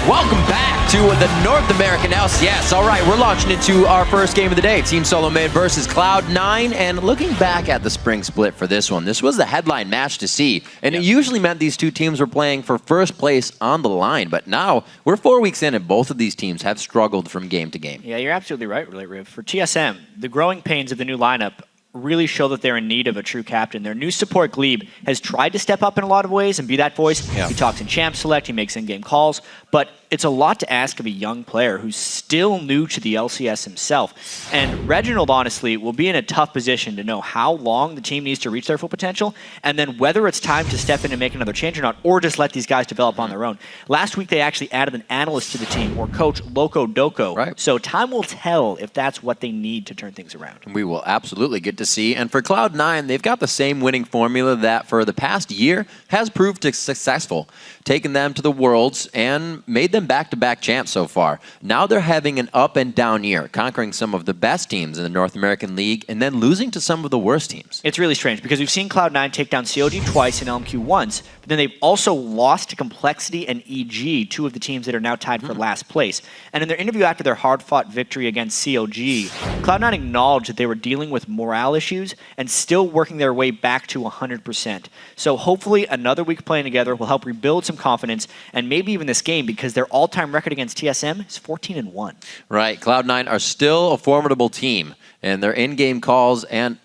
Welcome back to the North American LCS. All right, we're launching into our first game of the day. Team Solo Mid versus Cloud9. And looking back at the spring split for this one, this was the headline match to see. And it usually meant these two teams were playing for first place on the line. But now we're 4 weeks in and both of these teams have struggled from game to game. Yeah, you're absolutely right, Riv. For TSM, the growing pains of the new lineup really show that they're in need of a true captain. Their new support, Glebe, has tried to step up in a lot of ways and be that voice. He talks in champ select, he makes in-game calls, but it's a lot to ask of a young player who's still new to the LCS himself. And Reginald, honestly, will be in a tough position to know how long the team needs to reach their full potential, and then whether it's time to step in and make another change or not, or just let these guys develop on their own. Last week, they actually added an analyst to the team, or coach Loco Doco. Right. So time will tell if that's what they need to turn things around. We will absolutely get to see. And for Cloud9, they've got the same winning formula that for the past year has proved successful, taking them to the Worlds and made them back-to-back champs so far. Now they're having an up and down year, conquering some of the best teams in the North American League and then losing to some of the worst teams. It's really strange because we've seen Cloud9 take down COG twice and LMQ once, but then they've also lost to Complexity and EG, two of the teams that are now tied for last place. And in their interview after their hard-fought victory against COG, Cloud9 acknowledged that they were dealing with morale issues and still working their way back to 100%. So hopefully another week playing together will help rebuild some confidence and maybe even this game, because their all-time record against TSM is 14-1. Right, Cloud9 are still a formidable team, and they're in-game calls and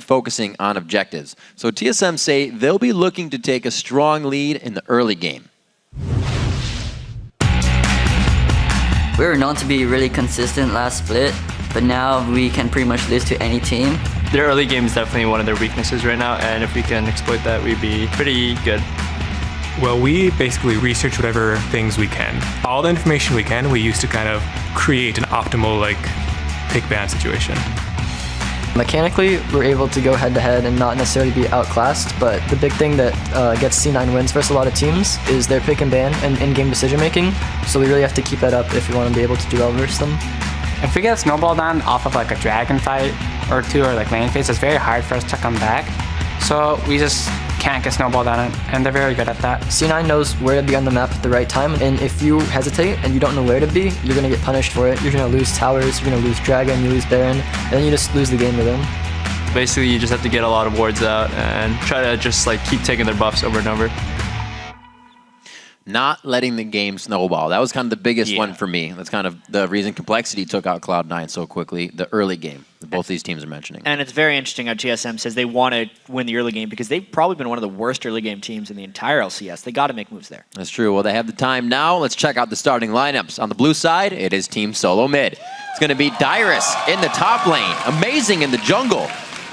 focusing on objectives. So TSM say they'll be looking to take a strong lead in the early game. We were known to be really consistent last split, but now we can pretty much lose to any team. Their early game is definitely one of their weaknesses right now, and if we can exploit that, we'd be pretty good. Well, we basically research whatever things we can. All the information we can, we use to kind of create an optimal, pick-ban situation. Mechanically, we're able to go head-to-head and not necessarily be outclassed, but the big thing that gets C9 wins versus a lot of teams is their pick and ban and in-game decision-making, so we really have to keep that up if we want to be able to do well versus them. If we get snowballed on off of a dragon fight or two or lane phase, it's very hard for us to come back, so we just can't get snowballed on it, and they're very good at that. C9 knows where to be on the map at the right time, and if you hesitate and you don't know where to be, you're going to get punished for it. You're going to lose towers, you're going to lose dragon, you lose baron, and then you just lose the game to them. Basically, you just have to get a lot of wards out and try to just keep taking their buffs over and over. Not letting the game snowball. That was kind of the biggest one for me. That's kind of the reason Complexity took out Cloud9 so quickly, the early game that both these teams are mentioning. And it's very interesting how TSM says they want to win the early game because they've probably been one of the worst early game teams in the entire LCS. They got to make moves there. That's true. Well, they have the time now. Let's check out the starting lineups. On the blue side, it is Team Solo Mid. It's going to be Dyrus in the top lane. Amazing in the jungle.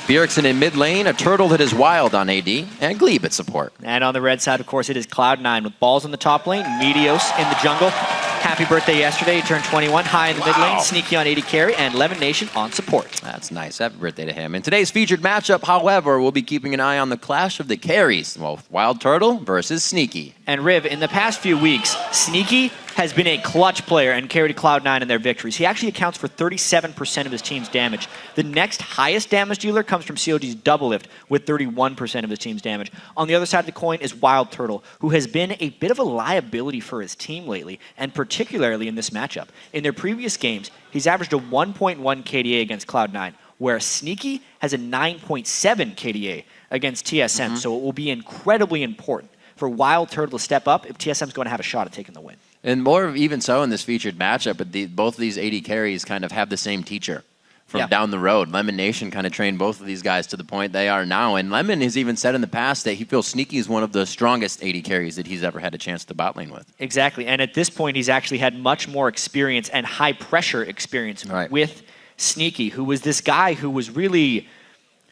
Bjergsen in mid lane, a turtle that is wild on AD, and Glebe at support. And on the red side, of course, it is Cloud9 with balls in the top lane, Meteos in the jungle. Happy birthday yesterday, he turned 21, high in the mid lane, Sneaky on AD carry, and Lemon Nation on support. That's nice. Happy birthday to him. In today's featured matchup, however, we'll be keeping an eye on the clash of the carries. Well, Wild Turtle versus Sneaky. And Riv, in the past few weeks, Sneaky has been a clutch player and carried Cloud9 in their victories. He actually accounts for 37% of his team's damage. The next highest damage dealer comes from COG's Doublelift with 31% of his team's damage. On the other side of the coin is Wild Turtle, who has been a bit of a liability for his team lately, and particularly in this matchup. In their previous games, he's averaged a 1.1 KDA against Cloud9, where Sneaky has a 9.7 KDA against TSM, so it will be incredibly important for Wild Turtle to step up if TSM's going to have a shot at taking the win. And more even so in this featured matchup, but both of these AD carries kind of have the same teacher from down the road. Lemon Nation kind of trained both of these guys to the point they are now. And Lemon has even said in the past that he feels Sneaky is one of the strongest AD carries that he's ever had a chance to bot lane with. Exactly. And at this point, he's actually had much more experience and high pressure experience with Sneaky, who was this guy who was really...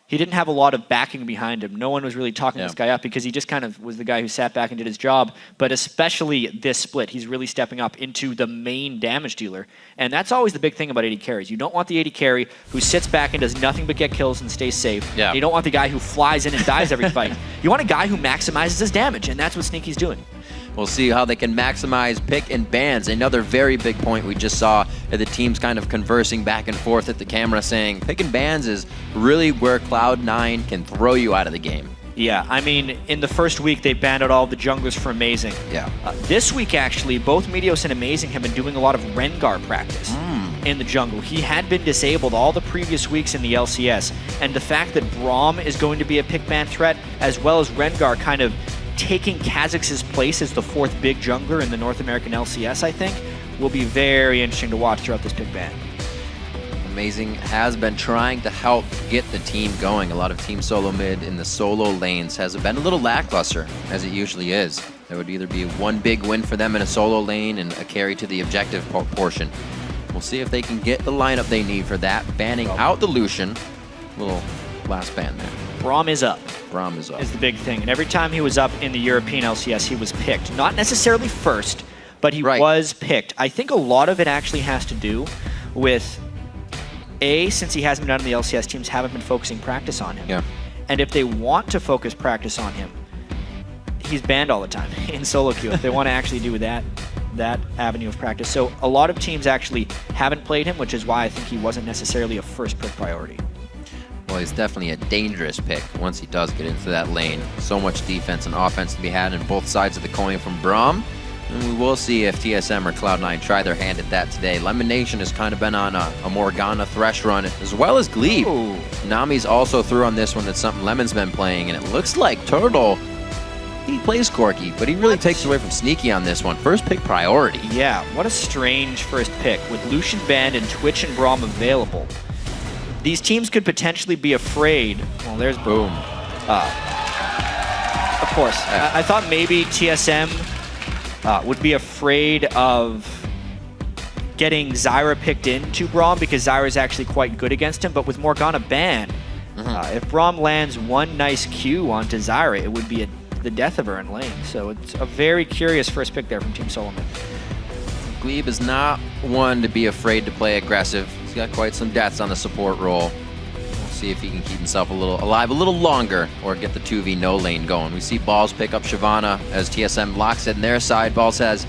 He didn't have a lot of backing behind him. No one was really talking this guy up because he just kind of was the guy who sat back and did his job. But especially this split, he's really stepping up into the main damage dealer. And that's always the big thing about AD carries. You don't want the AD carry who sits back and does nothing but get kills and stays safe. Yeah. You don't want the guy who flies in and dies every fight. You want a guy who maximizes his damage, and that's what Sneaky's doing. We'll see how they can maximize pick and bans. Another very big point we just saw the teams kind of conversing back and forth at the camera saying pick and bans is really where Cloud9 can throw you out of the game. Yeah, I mean, in the first week, they banned out all the junglers for Amazing. Yeah. This week, actually, both Meteos and Amazing have been doing a lot of Rengar practice in the jungle. He had been disabled all the previous weeks in the LCS, and the fact that Braum is going to be a pick ban threat, as well as Rengar kind of taking Kha'Zix's place as the fourth big jungler in the North American LCS, I think, will be very interesting to watch throughout this pick ban. Amazing has been trying to help get the team going. A lot of Team Solo Mid in the solo lanes has been a little lackluster, as it usually is. There would either be one big win for them in a solo lane and a carry to the objective portion. We'll see if they can get the lineup they need for that. Banning out the Lucian. Little last ban there. Braum is up. Braum is up. Is the big thing. And every time he was up in the European LCS, he was picked. Not necessarily first, but he was picked. I think a lot of it actually has to do with since he hasn't been out in the LCS, teams haven't been focusing practice on him. Yeah. And if they want to focus practice on him, he's banned all the time in solo queue. If they want to actually do that avenue of practice. So a lot of teams actually haven't played him, which is why I think he wasn't necessarily a first pick priority. Well, he's definitely a dangerous pick once he does get into that lane. So much defense and offense to be had on both sides of the coin from Braum. And we will see if TSM or Cloud9 try their hand at that today. Lemon Nation has kind of been on a Morgana Thresh run, as well as Glebe. Ooh. Nami's also through on this one. That's something Lemon's been playing, and it looks like Turtle, he plays Corky, but he really takes away from Sneaky on this one. First pick priority. Yeah, what a strange first pick. With Lucian banned and Twitch and Braum available, these teams could potentially be afraid. Well, there's Boom. Of course. I thought maybe TSM would be afraid of getting Zyra picked into Braum because Zyra is actually quite good against him, but with Morgana banned, if Braum lands one nice Q onto Zyra, it would be the death of her in lane. So it's a very curious first pick there from Team Solomon. Glebe is not one to be afraid to play aggressive. He's got quite some deaths on the support role. We'll see if he can keep himself alive a little longer or get the 2v no lane going. We see Balls pick up Shyvana as TSM locks it in their side. Balls has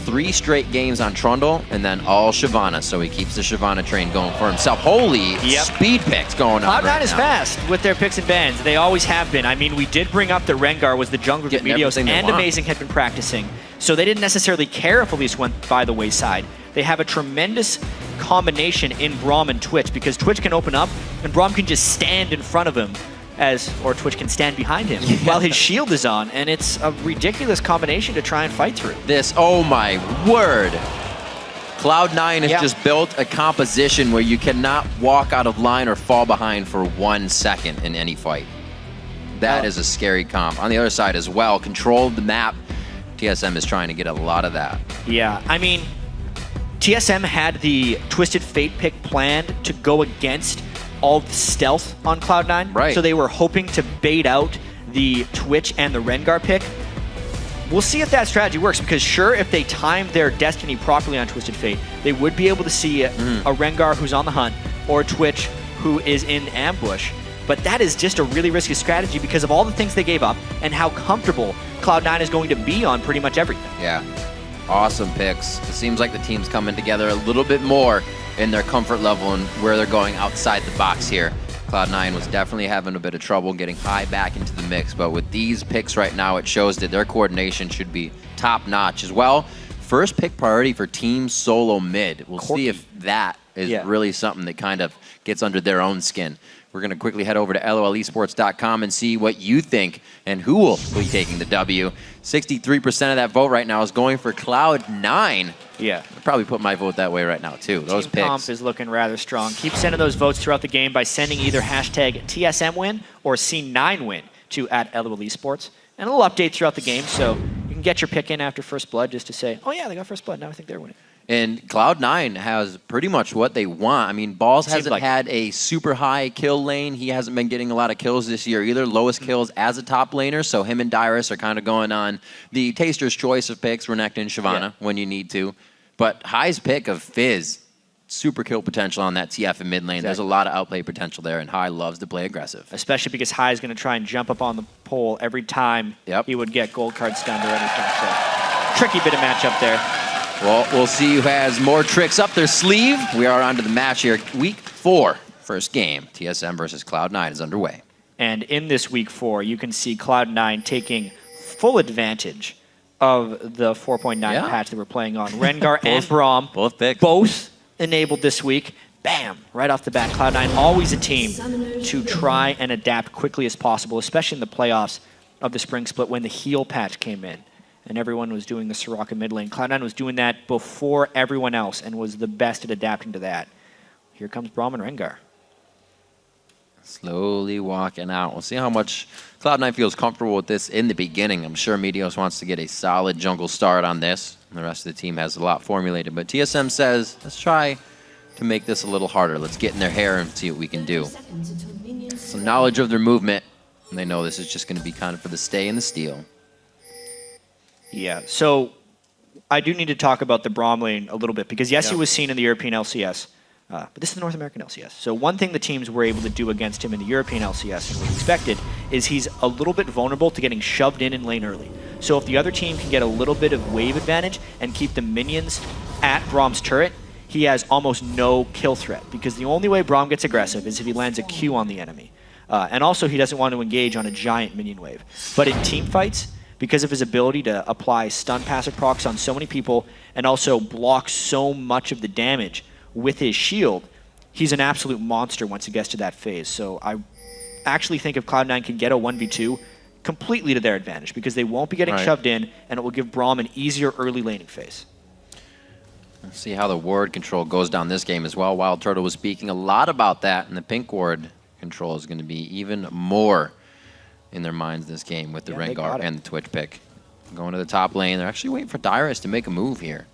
3 straight games on Trundle and then all Shyvana, so he keeps the Shyvana train going for himself. Holy speed picks going on Cloud9 is fast with their picks and bans. They always have been. I mean, we did bring up that Rengar was the jungler that Meteos and Amazing had been practicing, so they didn't necessarily care if Elise went by the wayside. They have a tremendous combination in Braum and Twitch because Twitch can open up and Braum can just stand in front of him or Twitch can stand behind him while his shield is on, and it's a ridiculous combination to try and fight through. This, oh my word. Cloud9 has just built a composition where you cannot walk out of line or fall behind for 1 second in any fight. That is a scary comp. On the other side as well, control the map. TSM is trying to get a lot of that. Yeah, I mean, TSM had the Twisted Fate pick planned to go against all the stealth on Cloud9. Right. So they were hoping to bait out the Twitch and the Rengar pick. We'll see if that strategy works, because sure, if they timed their destiny properly on Twisted Fate, they would be able to see a Rengar who's on the hunt or a Twitch who is in ambush. But that is just a really risky strategy because of all the things they gave up and how comfortable Cloud9 is going to be on pretty much everything. Yeah, awesome picks. It seems like the team's coming together a little bit more in their comfort level and where they're going outside the box here. Cloud9 was definitely having a bit of trouble getting high back into the mix, but with these picks right now, it shows that their coordination should be top-notch as well. First pick priority for Team Solo Mid. We'll see if that is really something that kind of gets under their own skin. We're going to quickly head over to lolesports.com and see what you think and who will be taking the W. 63% of that vote right now is going for Cloud9. Yeah. I'd probably put my vote that way right now, too. Those Team picks. Comp is looking rather strong. Keep sending those votes throughout the game by sending either hashtag TSMWin or C9Win to @LOLesports. And a little update throughout the game, so you can get your pick in after First Blood just to say, oh yeah, they got First Blood, now I think they're winning. And Cloud9 has pretty much what they want. I mean, Balls hasn't had a super high kill lane. He hasn't been getting a lot of kills this year either. Lowest kills as a top laner, so him and Dyrus are kind of going on the taster's choice of picks, Renekton and Shyvana, when you need to. But High's pick of Fizz, super kill potential on that TF in mid lane. There's a lot of outplay potential there, and High loves to play aggressive. Especially because High is going to try and jump up on the pole every time he would get gold card stunned or anything. So tricky bit of matchup there. Well, we'll see who has more tricks up their sleeve. We are on to the match here. Week 4, first game. TSM versus Cloud9 is underway. And in this week 4, you can see Cloud9 taking full advantage of the 4.9 patch that we're playing on. Rengar and Braum, both picks. Both enabled this week. Bam! Right off the bat, Cloud9 always a team to try and adapt quickly as possible, especially in the playoffs of the Spring Split when the heal patch came in and everyone was doing the Soraka mid lane. Cloud9 was doing that before everyone else and was the best at adapting to that. Here comes Braum and Rengar. Slowly walking out. We'll see how much Cloud9 feels comfortable with this in the beginning. I'm sure Meteos wants to get a solid jungle start on this. And the rest of the team has a lot formulated. But TSM says, let's try to make this a little harder. Let's get in their hair and see what we can do. Some knowledge of their movement. And they know this is just going to be kind of for the stay and the steal. Yeah, so I do need to talk about the Braum lane a little bit because yes, he was seen in the European LCS, but this is the North American LCS. So one thing the teams were able to do against him in the European LCS and was expected is he's a little bit vulnerable to getting shoved in lane early. So if the other team can get a little bit of wave advantage and keep the minions at Braum's turret, he has almost no kill threat because the only way Braum gets aggressive is if he lands a Q on the enemy. And also he doesn't want to engage on a giant minion wave. But in team fights, because of his ability to apply stun passive procs on so many people and also block so much of the damage with his shield, he's an absolute monster once he gets to that phase. So I actually think if Cloud9 can get a 1v2 completely to their advantage because they won't be getting shoved in and it will give Braum an easier early laning phase. Let's see how the ward control goes down this game as well. Wild Turtle was speaking a lot about that, and the pink ward control is going to be even more in their minds this game with the Rengar and the Twitch pick. Going to the top lane. They're actually waiting for Dyrus to make a move here.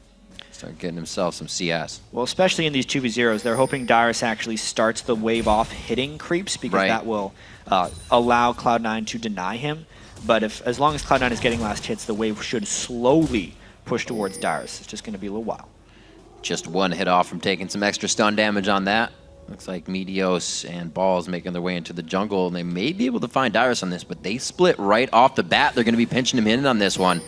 Start getting himself some CS. Well, especially in these 2v0s, they're hoping Dyrus actually starts the wave off hitting creeps because that will allow Cloud9 to deny him. But as long as Cloud9 is getting last hits, the wave should slowly push towards Dyrus. It's just going to be a little while. Just one hit off from taking some extra stun damage on that. Looks like Meteos and Balls making their way into the jungle, and they may be able to find Dyrus on this, but they split right off the bat. They're going to be pinching him in on this one.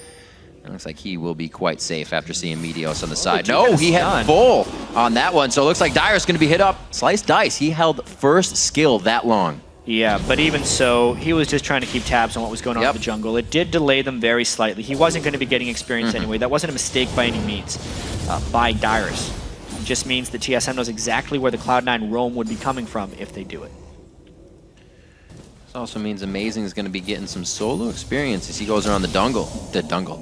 It looks like he will be quite safe after seeing Meteos on the side. No, he had full on that one, so it looks like Dyrus going to be hit up. Slice dice. He held first skill that long. Yeah, but even so, he was just trying to keep tabs on what was going on in the jungle. It did delay them very slightly. He wasn't going to be getting experience anyway. That wasn't a mistake by any means by Dyrus. It just means that TSM knows exactly where the Cloud9 roam would be coming from if they do it. This also means Amazing is going to be getting some solo experience as he goes around the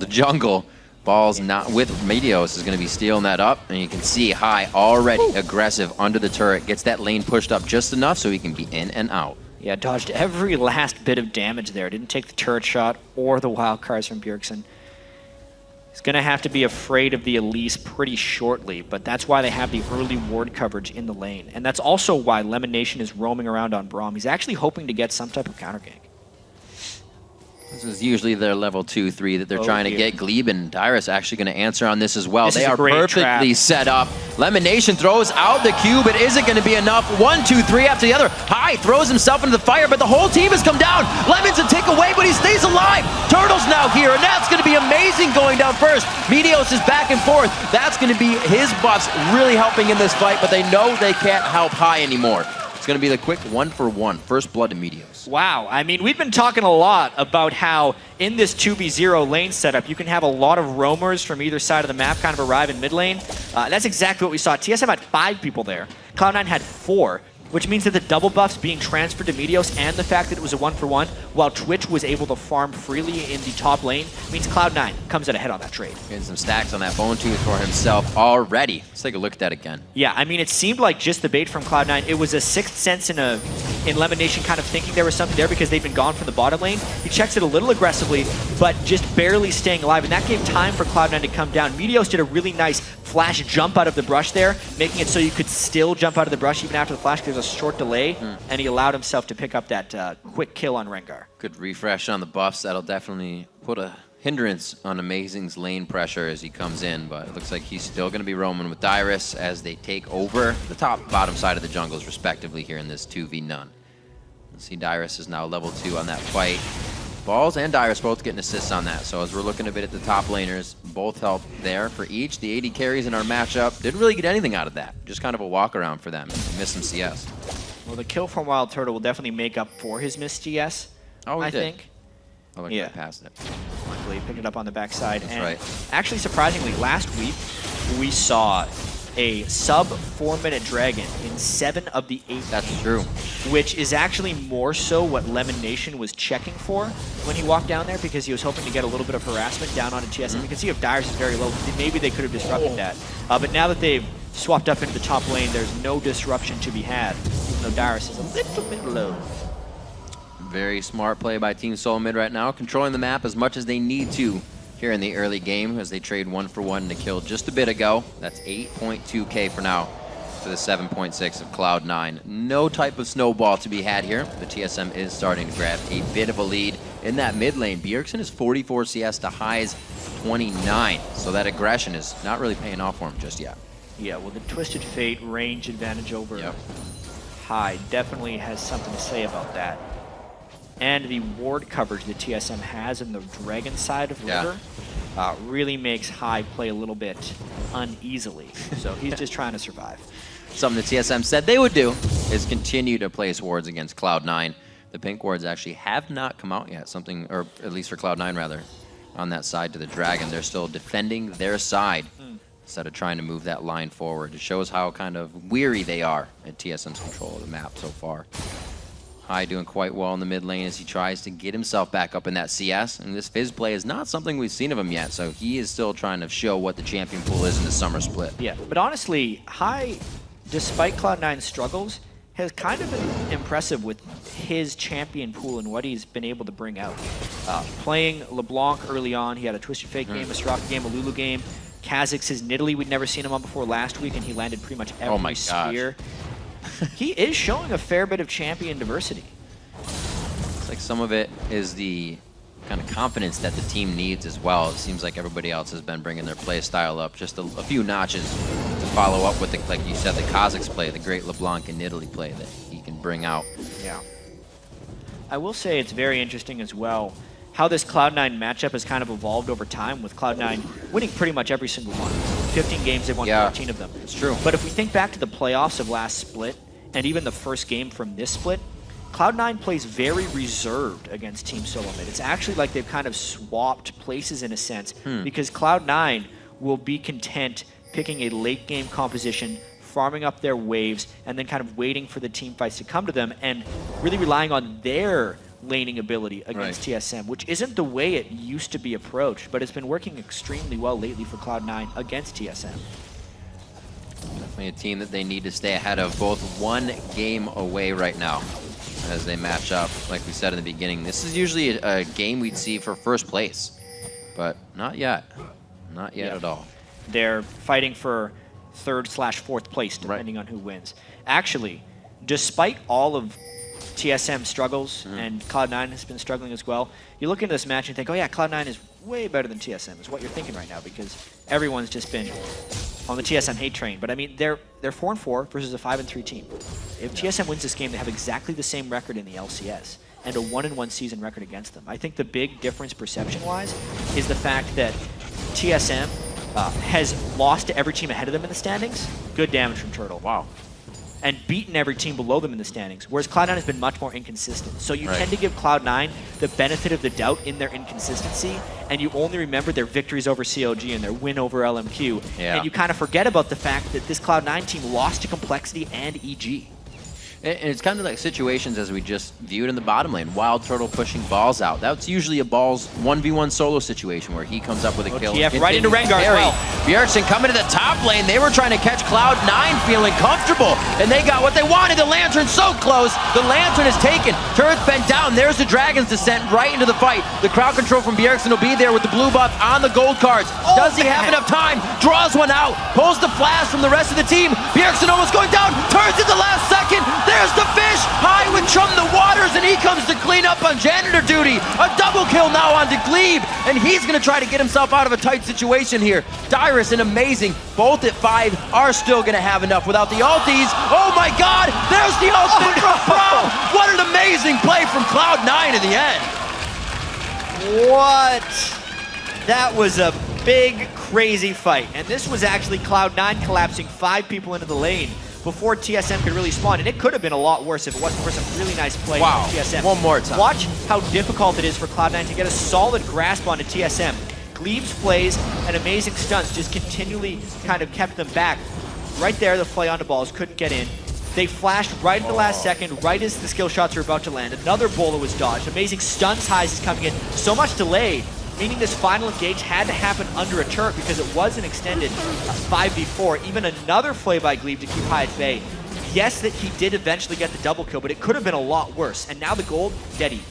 jungle. Balls not with Meteos is going to be stealing that up, and you can see High already aggressive under the turret. Gets that lane pushed up just enough so he can be in and out. Yeah, dodged every last bit of damage there. Didn't take the turret shot or the wild cards from Bjergsen. He's going to have to be afraid of the Elise pretty shortly, but that's why they have the early ward coverage in the lane. And that's also why Lemon Nation is roaming around on Braum. He's actually hoping to get some type of counter gank. This is usually their level 2, 3 that they're trying to get. Glebe and Dyrus actually going to answer on this as well. They are perfectly set up. Lemon Nation throws out the cube. It isn't going to be enough. 1, 2, 3 after the other. High throws himself into the fire, but the whole team has come down. Lemon's a tick away, but he stays alive. Turtle's now here, and that's going to be Amazing going down first. Meteos is back and forth. That's going to be his buffs really helping in this fight, but they know they can't help High anymore. It's going to be the quick 1-for-1. First blood to Meteos. Wow. I mean, we've been talking a lot about how in this 2v0 lane setup, you can have a lot of roamers from either side of the map kind of arrive in mid lane. That's exactly what we saw. TSM had 5 people there. Cloud9 had 4. Which means that the double buffs being transferred to Meteos and the fact that it was a 1-for-1, while Twitch was able to farm freely in the top lane, means Cloud9 comes out ahead on that trade. Getting some stacks on that bone tooth for himself already. Let's take a look at that again. Yeah, I mean, it seemed like just the bait from Cloud9. It was a sixth sense in Lemon Nation kind of thinking there was something there because they've been gone from the bottom lane. He checks it a little aggressively, but just barely staying alive, and that gave time for Cloud9 to come down. Meteos did a really nice flash jump out of the brush there, making it so you could still jump out of the brush even after the flash because there was a short delay, and he allowed himself to pick up that quick kill on Rengar. Good refresh on the buffs. That'll definitely put a hindrance on Amazing's lane pressure as he comes in, but it looks like he's still going to be roaming with Dyrus as they take over the top bottom side of the jungles respectively here in this 2v-none. Let's see, Dyrus is now level 2 on that fight. Balls and Dyrus both getting assists on that, so as we're looking a bit at the top laners, both help there for each. The 80 carries in our matchup didn't really get anything out of that. Just kind of a walk around for them. Missed some CS. Well, the kill from Wild Turtle will definitely make up for his missed GS, Oh, he I did. think. Oh, look, Yeah. right past it. Luckily, picked it up on the backside. That's and right. Actually, surprisingly, last week we saw a sub 4-minute Dragon in 7 of the 8 That's true. which is actually more so what Lemon Nation was checking for when he walked down there, because he was hoping to get a little bit of harassment down onto TSM. You can see if Dyrus is very low, maybe they could have disrupted that. But now that they've swapped up into the top lane, there's no disruption to be had, even though Dyrus is a little bit low. Very smart play by Team Solo Mid right now, controlling the map as much as they need to here in the early game as they trade 1-for-1 to kill just a bit ago. That's 8.2k for now for the 7.6 of Cloud9. No type of snowball to be had here. The TSM is starting to grab a bit of a lead in that mid lane. Bjergsen is 44 CS to High's 29, so that aggression is not really paying off for him just yet. Yeah, well, the Twisted Fate range advantage over High definitely has something to say about that. And the ward coverage that TSM has in the Dragon side of River really makes High play a little bit uneasily. So he's just trying to survive. Something the TSM said they would do is continue to place wards against Cloud9. The pink wards actually have not come out yet, something, or at least for Cloud9 rather, on that side to the Dragon. They're still defending their side instead of trying to move that line forward. It shows how kind of weary they are at TSM's control of the map so far. High doing quite well in the mid lane as he tries to get himself back up in that CS. And this Fizz play is not something we've seen of him yet, so he is still trying to show what the champion pool is in the summer split. Yeah, but honestly, High, despite Cloud9's struggles, has kind of been impressive with his champion pool and what he's been able to bring out. Playing LeBlanc early on, he had a Twisted Fate game, a Straka game, a Lulu game. Kha'Zix is Nidalee, we'd never seen him on before last week, and he landed pretty much every spear. He is showing a fair bit of champion diversity. It's like some of it is the kind of confidence that the team needs as well. It seems like everybody else has been bringing their play style up just a few notches to follow up with, like you said, the Kha'Zix play, the great LeBlanc and Nidalee play that he can bring out. Yeah. I will say it's very interesting as well how this Cloud9 matchup has kind of evolved over time, with Cloud9 winning pretty much every single one. 15 games, they've won 14 of them. It's true. But if we think back to the playoffs of last split, and even the first game from this split, Cloud9 plays very reserved against Team Solo Mid. It's actually like they've kind of swapped places in a sense, because Cloud9 will be content picking a late game composition, farming up their waves, and then kind of waiting for the team fights to come to them, and really relying on their laning ability against TSM, which isn't the way it used to be approached, but it's been working extremely well lately for Cloud9 against TSM. Definitely a team that they need to stay ahead of, both one game away right now as they match up. Like we said in the beginning, this is usually a game we'd see for first place, but not yet. Not yet at all. They're fighting for 3rd/4th place, depending on who wins. Actually, despite all of TSM struggles, and Cloud9 has been struggling as well, you look into this match and think, oh yeah, Cloud9 is way better than TSM, is what you're thinking right now, because everyone's just been on the TSM hate train. But I mean, they're 4-4 versus a 5-3 team. If TSM wins this game, they have exactly the same record in the LCS, and a 1-1 season record against them. I think the big difference perception-wise is the fact that TSM has lost to every team ahead of them in the standings. Good damage from Turtle. Wow. And beaten every team below them in the standings, whereas Cloud9 has been much more inconsistent. So you tend to give Cloud9 the benefit of the doubt in their inconsistency, and you only remember their victories over CLG and their win over LMQ, and you kind of forget about the fact that this Cloud9 team lost to Complexity and EG. And it's kind of like situations as we just viewed in the bottom lane. Wild Turtle pushing balls out. That's usually a balls 1v1 solo situation where he comes up with a kill. TF right into Rengar as well. Bjergsen coming to the top lane. They were trying to catch Cloud9 feeling comfortable, and they got what they wanted. The Lantern so close. The Lantern is taken. Turret's bent down. There's the Dragon's descent right into the fight. The crowd control from Bjergsen will be there with the blue buff on the gold cards. Does he have enough time? Draws one out. Pulls the flash from the rest of the team. Bjergsen almost going down. Turns at the last second. There's the fish, High with Chum the Waters, and he comes to clean up on janitor duty. A double kill now on DeGlebe, and he's going to try to get himself out of a tight situation here. Dyrus and Amazing, both at 5, are still going to have enough without the ulties. Oh my god, there's the ultimate from Pro! What an amazing play from Cloud9 in the end. What? That was a big, crazy fight. And this was actually Cloud9 collapsing 5 people into the lane before TSM could really spawn, and it could have been a lot worse if it wasn't for some really nice play Wow. from TSM. One more time. Watch how difficult it is for Cloud9 to get a solid grasp onto TSM. Gleb's plays and amazing stunts just continually kind of kept them back. Right there, the play onto balls, couldn't get in. They flashed right in the last second, right as the skill shots were about to land. Another bowler was dodged. Amazing stuns highs is coming in. So much delay, meaning this final engage had to happen under a turret because it was an extended 5v4. Even another play by Glebe to keep high at bay. Yes, that he did eventually get the double kill, but it could have been a lot worse. And now the gold, dead even.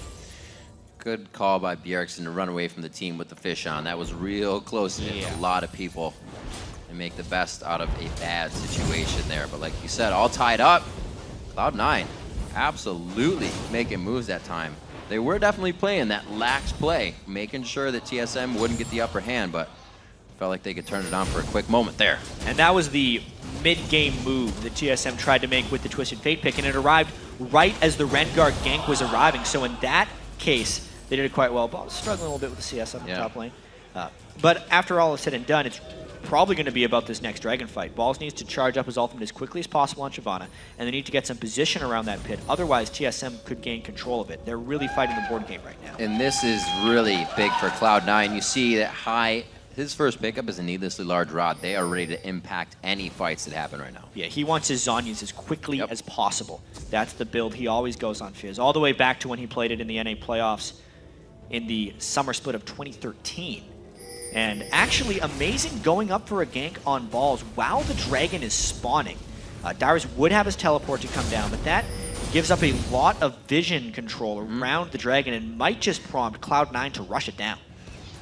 Good call by Bjergsen to run away from the team with the fish on. That was real close to hit a lot of people and make the best out of a bad situation there. But like you said, all tied up. Cloud9 absolutely making moves that time. They were definitely playing that lax play, making sure that TSM wouldn't get the upper hand, but felt like they could turn it on for a quick moment there. And that was the mid-game move that TSM tried to make with the Twisted Fate pick, and it arrived right as the Rengar gank was arriving. So in that case, they did it quite well. Ball struggling a little bit with the CS on the top lane. But after all is said and done, it's probably going to be about this next dragon fight. Balls needs to charge up his ultimate as quickly as possible on Shyvana, and they need to get some position around that pit. Otherwise, TSM could gain control of it. They're really fighting the board game right now. And this is really big for Cloud9. You see that High, his first pickup is a needlessly large rod. They are ready to impact any fights that happen right now. Yeah, he wants his Zhonya's as quickly as possible. That's the build he always goes on Fizz, all the way back to when he played it in the NA playoffs in the summer split of 2013. And actually amazing going up for a gank on balls while the dragon is spawning. Dyrus would have his teleport to come down, but that gives up a lot of vision control around the dragon and might just prompt Cloud9 to rush it down.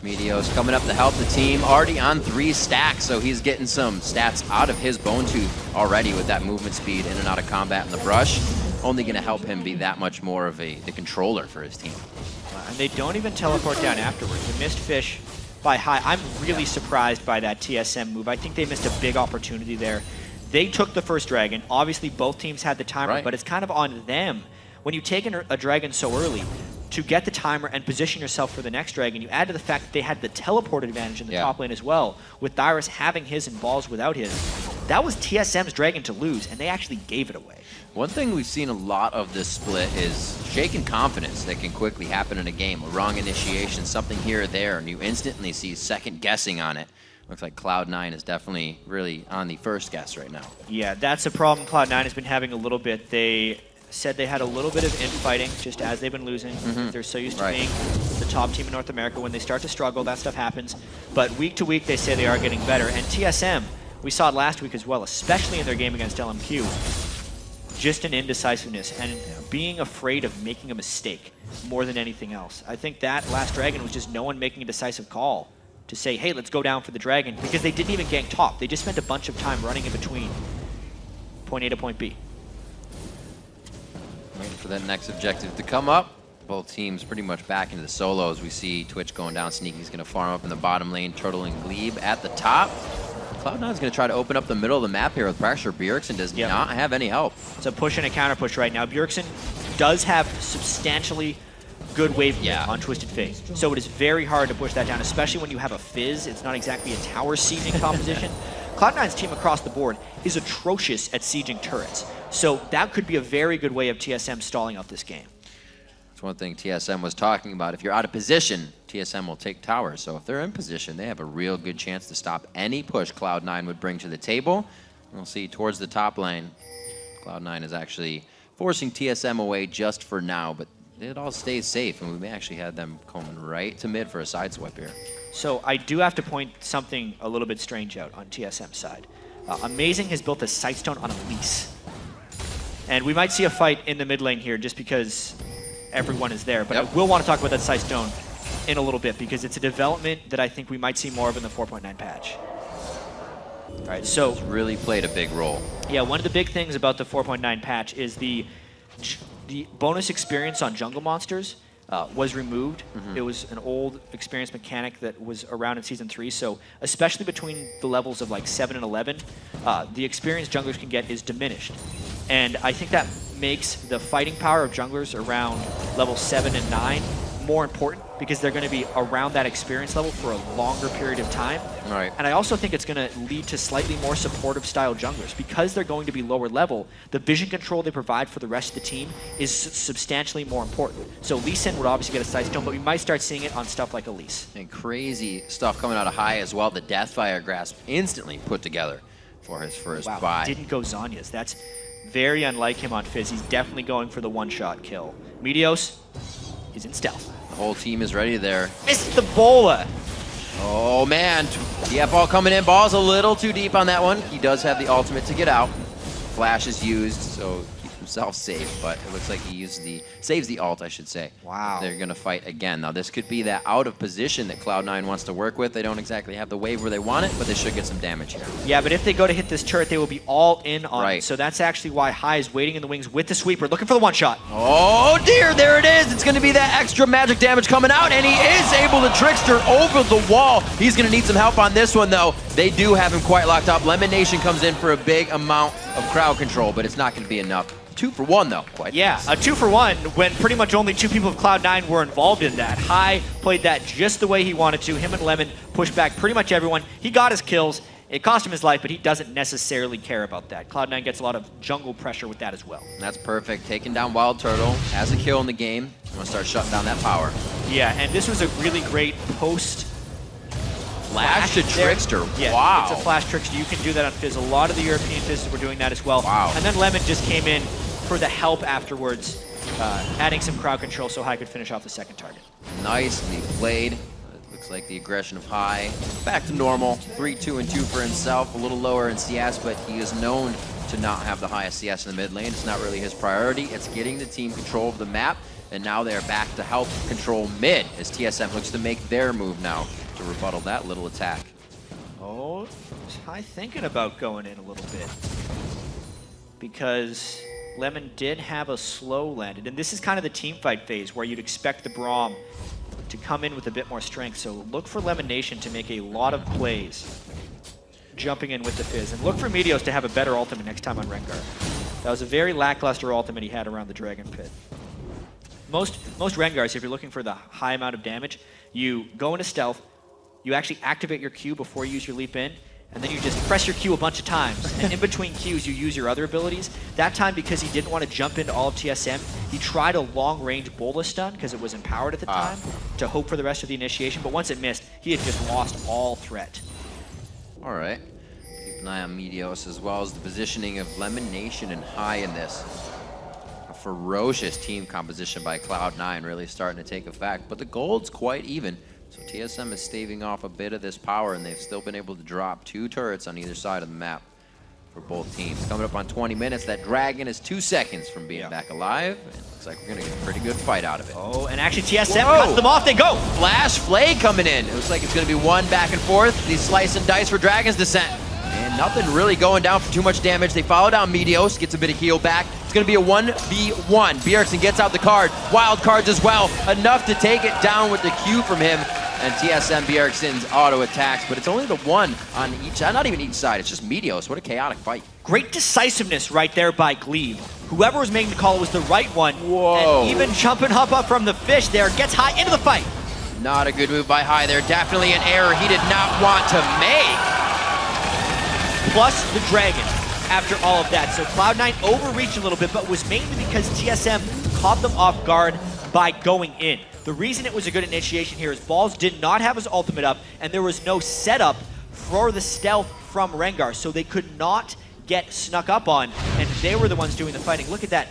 Meteos coming up to help the team, already on 3 stacks, so he's getting some stats out of his Bone Tooth already with that movement speed in and out of combat in the brush. Only going to help him be that much more of the controller for his team. And they don't even teleport down afterwards. The missed fish by High. I'm really surprised by that TSM move. I think they missed a big opportunity there. They took the first dragon. Obviously, both teams had the timer, but it's kind of on them. When you take a dragon so early, to get the timer and position yourself for the next dragon, you add to the fact that they had the teleport advantage in the top lane as well, with Dyrus having his and balls without his. That was TSM's dragon to lose, and they actually gave it away. One thing we've seen a lot of this split is shaken confidence that can quickly happen in a game. A wrong initiation, something here or there, and you instantly see second guessing on it. Looks like Cloud9 is definitely really on the first guess right now. Yeah, that's a problem Cloud9 has been having a little bit. They said they had a little bit of infighting just as they've been losing. They're so used to being the top team in North America. When they start to struggle, that stuff happens. But week to week, they say they are getting better. And TSM, we saw it last week as well, especially in their game against LMQ. Just an indecisiveness and being afraid of making a mistake more than anything else. I think that last dragon was just no one making a decisive call to say, hey, let's go down for the dragon, because they didn't even gank top. They just spent a bunch of time running in between point A to point B. Waiting for that next objective to come up. Both teams pretty much back into the solos. We see Twitch going down. Sneaky's going to farm up in the bottom lane. Turtle and Glebe at the top. Cloud9 is going to try to open up the middle of the map here with pressure. Bjergsen does not have any help. It's a push and a counter push right now. Bjergsen does have substantially good wave on Twisted Fate. So it is very hard to push that down, especially when you have a Fizz. It's not exactly a tower sieging composition. Cloud9's team across the board is atrocious at sieging turrets. So that could be a very good way of TSM stalling out this game. That's one thing TSM was talking about. If you're out of position, TSM will take towers. So if they're in position, they have a real good chance to stop any push Cloud9 would bring to the table. We'll see towards the top lane. Cloud9 is actually forcing TSM away just for now, but it all stays safe, and we may actually have them coming right to mid for a sideswipe here. So I do have to point something a little bit strange out on TSM's side. Amazing has built a Sightstone on a lease. And we might see a fight in the mid lane here just because everyone is there. But I will want to talk about that Sightstone in a little bit because it's a development that I think we might see more of in the 4.9 patch. All right, so it's really played a big role. Yeah, one of the big things about the 4.9 patch is the bonus experience on jungle monsters was removed. It was an old experience mechanic that was around in Season 3, so especially between the levels of like 7 and 11, the experience junglers can get is diminished. And I think that makes the fighting power of junglers around level 7 and 9 more important because they're going to be around that experience level for a longer period of time. Right. And I also think it's going to lead to slightly more supportive style junglers. Because they're going to be lower level, the vision control they provide for the rest of the team is substantially more important. So Lee Sin would obviously get a side stone, but we might start seeing it on stuff like Elise. And crazy stuff coming out of High as well. The Deathfire Grasp instantly put together for his first Wow, buy. didn't go Zanya's. That's very unlike him on Fizz. He's definitely going for the one-shot kill. Meteos is in stealth. The whole team is ready there. Missed the bola. Oh man, DF ball coming in. Ball's a little too deep on that one. He does have the ultimate to get out. Flash is used, so keep himself safe, but it looks like he used saves the ult, I should say. Wow. They're gonna fight again. Now this could be that out of position that Cloud9 wants to work with. They don't exactly have the wave where they want it, but they should get some damage here. Yeah, but if they go to hit this turret, they will be all in on Right. it. So that's actually why High is waiting in the wings with the sweeper, looking for the one-shot. Oh dear, there it is. It's gonna be that extra magic damage coming out, and he is able to Trickster over the wall. He's gonna need some help on this one though. They do have him quite locked up. Lemon Nation comes in for a big amount of crowd control, but it's not gonna be enough. 2 for 1 though, quite Yeah, nice. a 2-for-1 when pretty much only 2 people of Cloud9 were involved in that. High played that just the way he wanted to. Him and Lemon pushed back pretty much everyone. He got his kills. It cost him his life, but he doesn't necessarily care about that. Cloud9 gets a lot of jungle pressure with that as well. That's perfect. Taking down Wild Turtle, has a kill in the game. I'm gonna start shutting down that power. Yeah, and this was a really great post Flash to there. Trickster. Yeah, Wow. it's a flash trickster. You can do that on Fizz. A lot of the European Fizzes were doing that as well. Wow. And then Lemon just came in for the help afterwards, adding some crowd control so High could finish off the second target. Nicely played. It looks like the aggression of High back to normal. 3-2-2 for himself. A little lower in CS, but he is known to not have the highest CS in the mid lane. It's not really his priority. It's getting the team control of the map, and now they are back to help control mid as TSM looks to make their move now to rebuttal that little attack. Oh, High thinking about going in a little bit. Because Lemon did have a slow landed, and this is kind of the team fight phase where you'd expect the Braum to come in with a bit more strength. So look for Lemon Nation to make a lot of plays jumping in with the Fizz, and look for Meteos to have a better ultimate next time on Rengar. That was a very lackluster ultimate he had around the Dragon Pit. Most Rengars, if you're looking for the high amount of damage, you go into stealth, you actually activate your Q before you use your leap in, and then you just press your Q a bunch of times. And in between Qs, you use your other abilities. That time, because he didn't want to jump into all of TSM, he tried a long-range bola stun, because it was empowered at the time, to hope for the rest of the initiation. But once it missed, he had just lost all threat. All right. Keep an eye on Meteos as well as the positioning of Lemon Nation and High in this. A ferocious team composition by Cloud9 really starting to take effect, but the gold's quite even. So TSM is staving off a bit of this power, and they've still been able to drop 2 turrets on either side of the map for both teams. Coming up on 20 minutes, that Dragon is 2 seconds from being back alive. And it looks like we're going to get a pretty good fight out of it. Oh, and actually TSM cuts them off. They go! Flash Flay coming in. It looks like it's going to be one back and forth. These slice and dice for Dragon's Descent. And nothing really going down for too much damage. They follow down Meteos, gets a bit of heal back. It's going to be a 1v1. Bjergsen gets out the card. Wild cards as well. Enough to take it down with the Q from him. And TSM Bjergsen's auto attacks, but it's only the one on each side. Not even each side, it's just Meteos. What a chaotic fight. Great decisiveness right there by Glebe. Whoever was making the call was the right one. Whoa. And even jumping up from the fish there, gets High into the fight. Not a good move by High there. Definitely an error he did not want to make. Plus the Dragon after all of that. So Cloud9 overreached a little bit, but was mainly because TSM caught them off guard by going in. The reason it was a good initiation here is Balls did not have his ultimate up, and there was no setup for the stealth from Rengar, so they could not get snuck up on, and they were the ones doing the fighting. Look at that.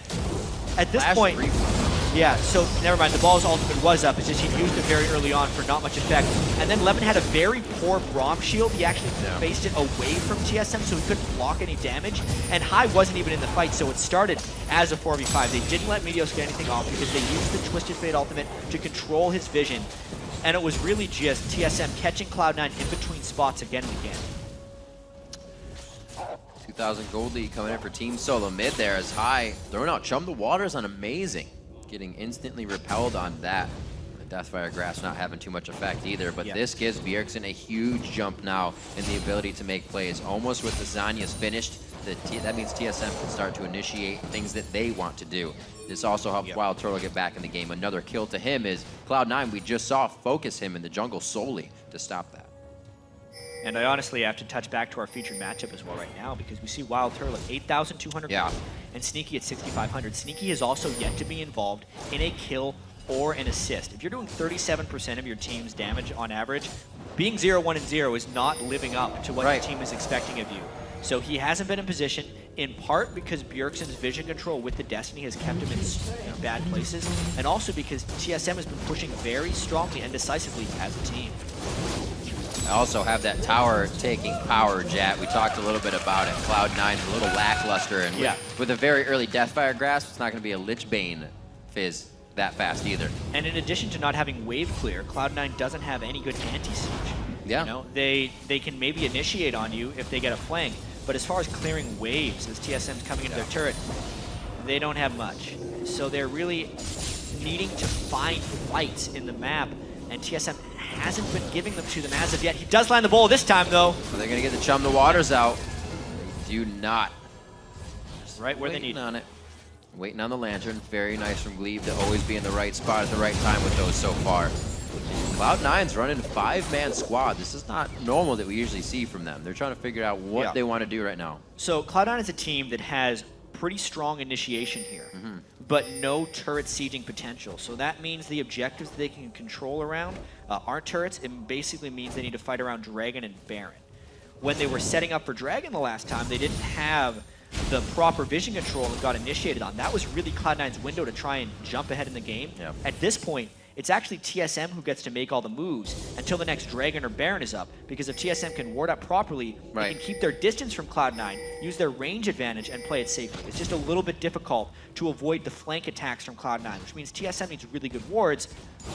At this point, yeah, so never mind, the Balls ultimate was up, it's just he used it very early on for not much effect. And then Lemon had a very poor Braum shield. He actually faced it away from TSM, so he couldn't block any damage. And High wasn't even in the fight, so it started as a 4v5. They didn't let Meteos get anything off because they used the Twisted Fate ultimate to control his vision. And it was really just TSM catching Cloud9 in between spots again and again. 2,000 gold lead coming in for Team Solo. Mid there is High. Throwing out Chum the Waters on Amazing. Getting instantly repelled on that. The Deathfire Grasp not having too much effect either, but this gives Bjergsen a huge jump now in the ability to make plays. Almost with the Zanya's finished, that means TSM can start to initiate things that they want to do. This also helps Wild Turtle get back in the game. Another kill to him is Cloud9. We just saw focus him in the jungle solely to stop that. And I honestly have to touch back to our featured matchup as well right now, because we see Wild Turtle at 8,200 and Sneaky at 6,500. Sneaky is also yet to be involved in a kill or an assist. If you're doing 37% of your team's damage on average, being 0-1-0 is not living up to what your team is expecting of you. So he hasn't been in position, in part because Bjergsen's vision control with the Destiny has kept him in bad places, and also because TSM has been pushing very strongly and decisively as a team. I also have that tower taking power, Jat. We talked a little bit about it. Cloud9's a little lackluster, and with a very early Deathfire grasp, it's not going to be a Lich Bane fizz that fast either. And in addition to not having wave clear, Cloud9 doesn't have any good anti-siege. Yeah. You know, they can maybe initiate on you if they get a flank, but as far as clearing waves as TSM's coming into their turret, they don't have much. So they're really needing to find fights in the map, and TSM hasn't been giving them to them as of yet. He does land the bowl this time, though. So they're going to get the Chum the Waters out. They do not. Right where they need on it. Waiting on the Lantern. Very nice from Glebe to always be in the right spot at the right time with those so far. Cloud9's running a 5-man squad. This is not normal that we usually see from them. They're trying to figure out what they want to do right now. So Cloud9 is a team that has pretty strong initiation here, but no turret sieging potential. So that means the objectives that they can control around aren't turrets. It basically means they need to fight around Dragon and Baron. When they were setting up for Dragon the last time, they didn't have the proper vision control and got initiated on. That was really Cloud9's window to try and jump ahead in the game. At this point, it's actually TSM who gets to make all the moves until the next Dragon or Baron is up, because if TSM can ward up properly, they can keep their distance from Cloud9, use their range advantage, and play it safely. It's just a little bit difficult to avoid the flank attacks from Cloud9, which means TSM needs really good wards,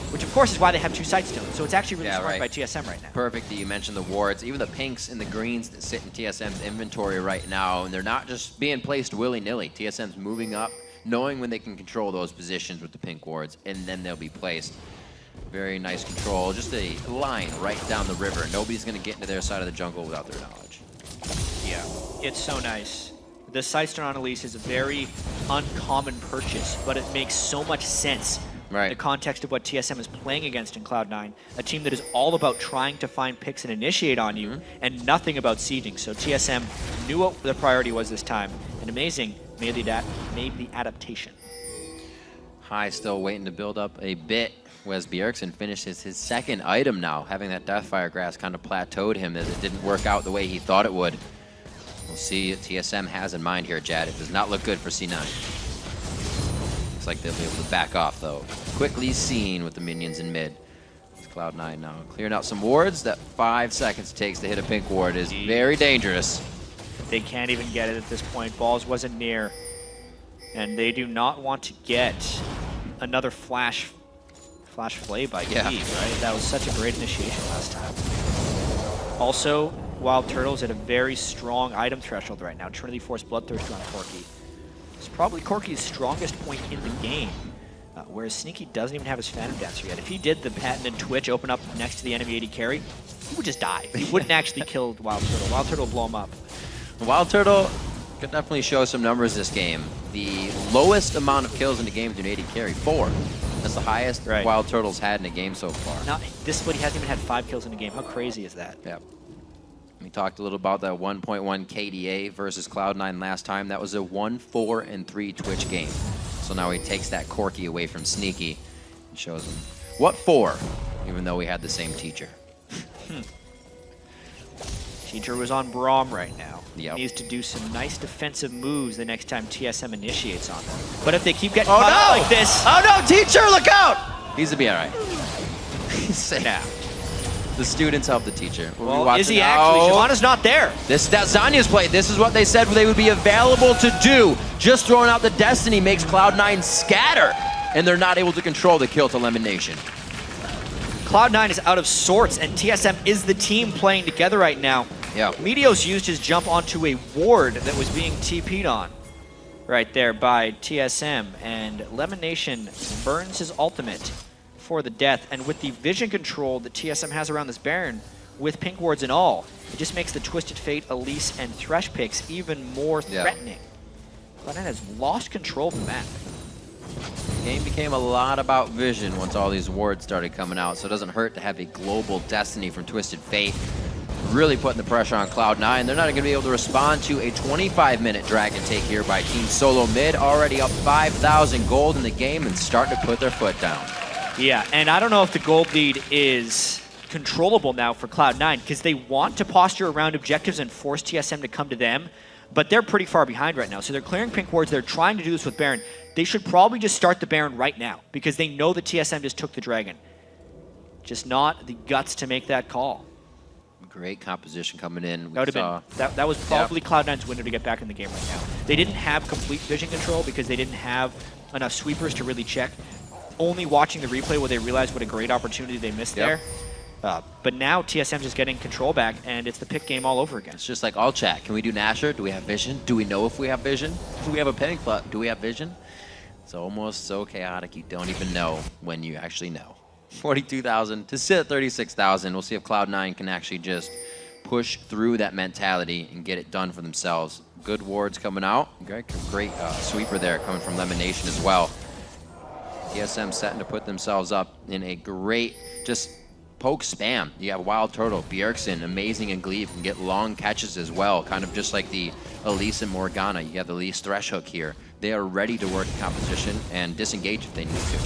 which of course is why they have 2 Sightstones. So it's actually really smart by TSM right now. Perfect that you mentioned the wards. Even the pinks and the greens that sit in TSM's inventory right now, and they're not just being placed willy-nilly. TSM's moving up, knowing when they can control those positions with the pink wards, and then they'll be placed. Very nice control. Just a line right down the river. Nobody's going to get into their side of the jungle without their knowledge. Yeah, it's so nice. The Sightstone on Elise is a very uncommon purchase, but it makes so much sense in the context of what TSM is playing against in Cloud9, a team that is all about trying to find picks and initiate on you, and nothing about sieging. So TSM knew what the priority was this time, and amazing, made the adaptation. High still waiting to build up a bit. Wes Bjergsen finishes his 2nd item now. Having that Deathfire Grass kind of plateaued him as it didn't work out the way he thought it would. We'll see what TSM has in mind here, Jad. It does not look good for C9. Looks like they'll be able to back off, though. Quickly seen with the minions in mid. It's Cloud9 now clearing out some wards. That 5 seconds it takes to hit a pink ward is very dangerous. They can't even get it at this point. Balls wasn't near. And they do not want to get another flash flay by Glebe, right? That was such a great initiation last time. Also, Wild Turtle's at a very strong item threshold right now. Trinity Force Bloodthirster on Corki. It's probably Corki's strongest point in the game, whereas Sneaky doesn't even have his Phantom Dancer yet. If he did the patented Twitch open up next to the enemy AD carry, he would just die. He wouldn't actually kill Wild Turtle. Wild Turtle would blow him up. Wild Turtle could definitely show some numbers this game. The lowest amount of kills in the game to an AD carry, 4. That's the highest Wild Turtle's had in a game so far. Not this split, he hasn't even had 5 kills in a game. How crazy is that? Yeah. We talked a little about that 1.1 KDA versus Cloud9 last time. That was a 1-4-3 Twitch game. So now he takes that Corki away from Sneaky and shows him what for, even though we had the same teacher. Teacher was on Braum right now. Yep. Needs to do some nice defensive moves the next time TSM initiates on them. But if they keep getting caught out like this... Oh no, teacher, look out! He's to be all right. He's safe. Nah. The students help the teacher. Well, is he actually? Shyvana's not there. That's Zanya's play. This is what they said they would be available to do. Just throwing out the Destiny makes Cloud9 scatter, and they're not able to control the kill to Lemon Nation. Cloud9 is out of sorts, and TSM is the team playing together right now. Yeah. Meteos used his jump onto a ward that was being TP'd on right there by TSM, and Lemon Nation burns his ultimate for the death, and with the vision control that TSM has around this Baron, with pink wards and all, it just makes the Twisted Fate, Elise, and Thresh picks even more threatening. Cloud9 has lost control of the map. The game became a lot about vision once all these wards started coming out, so it doesn't hurt to have a global destiny from Twisted Fate. Really putting the pressure on Cloud9. They're not going to be able to respond to a 25-minute dragon take here by Team Solo Mid. Already up 5,000 gold in the game and starting to put their foot down. Yeah, and I don't know if the gold lead is controllable now for Cloud9 because they want to posture around objectives and force TSM to come to them, but they're pretty far behind right now. So they're clearing pink wards. They're trying to do this with Baron. They should probably just start the Baron right now because they know that TSM just took the dragon. Just not the guts to make that call. Great composition coming in. That would have been that was probably Cloud9's window to get back in the game right now. They didn't have complete vision control because they didn't have enough sweepers to really check. Only watching the replay will they realize what a great opportunity they missed there. But now TSM is getting control back, and it's the pick game all over again. It's just like all chat. Can we do Nasher? Do we have vision? Do we know if we have vision? Do we have a panic plot? Do we have vision? It's almost so chaotic you don't even know when you actually know. 42,000 to sit at 36,000. We'll see if Cloud9 can actually just push through that mentality and get it done for themselves. Good wards coming out. Great sweeper there coming from Lemonation as well. TSM setting to put themselves up in a great just poke spam. You have Wild Turtle, Bjergsen, amazing in Gleave, can get long catches as well, kind of just like the Elise and Morgana. You have the Elise Thresh Hook here. They are ready to work the composition and disengage if they need to.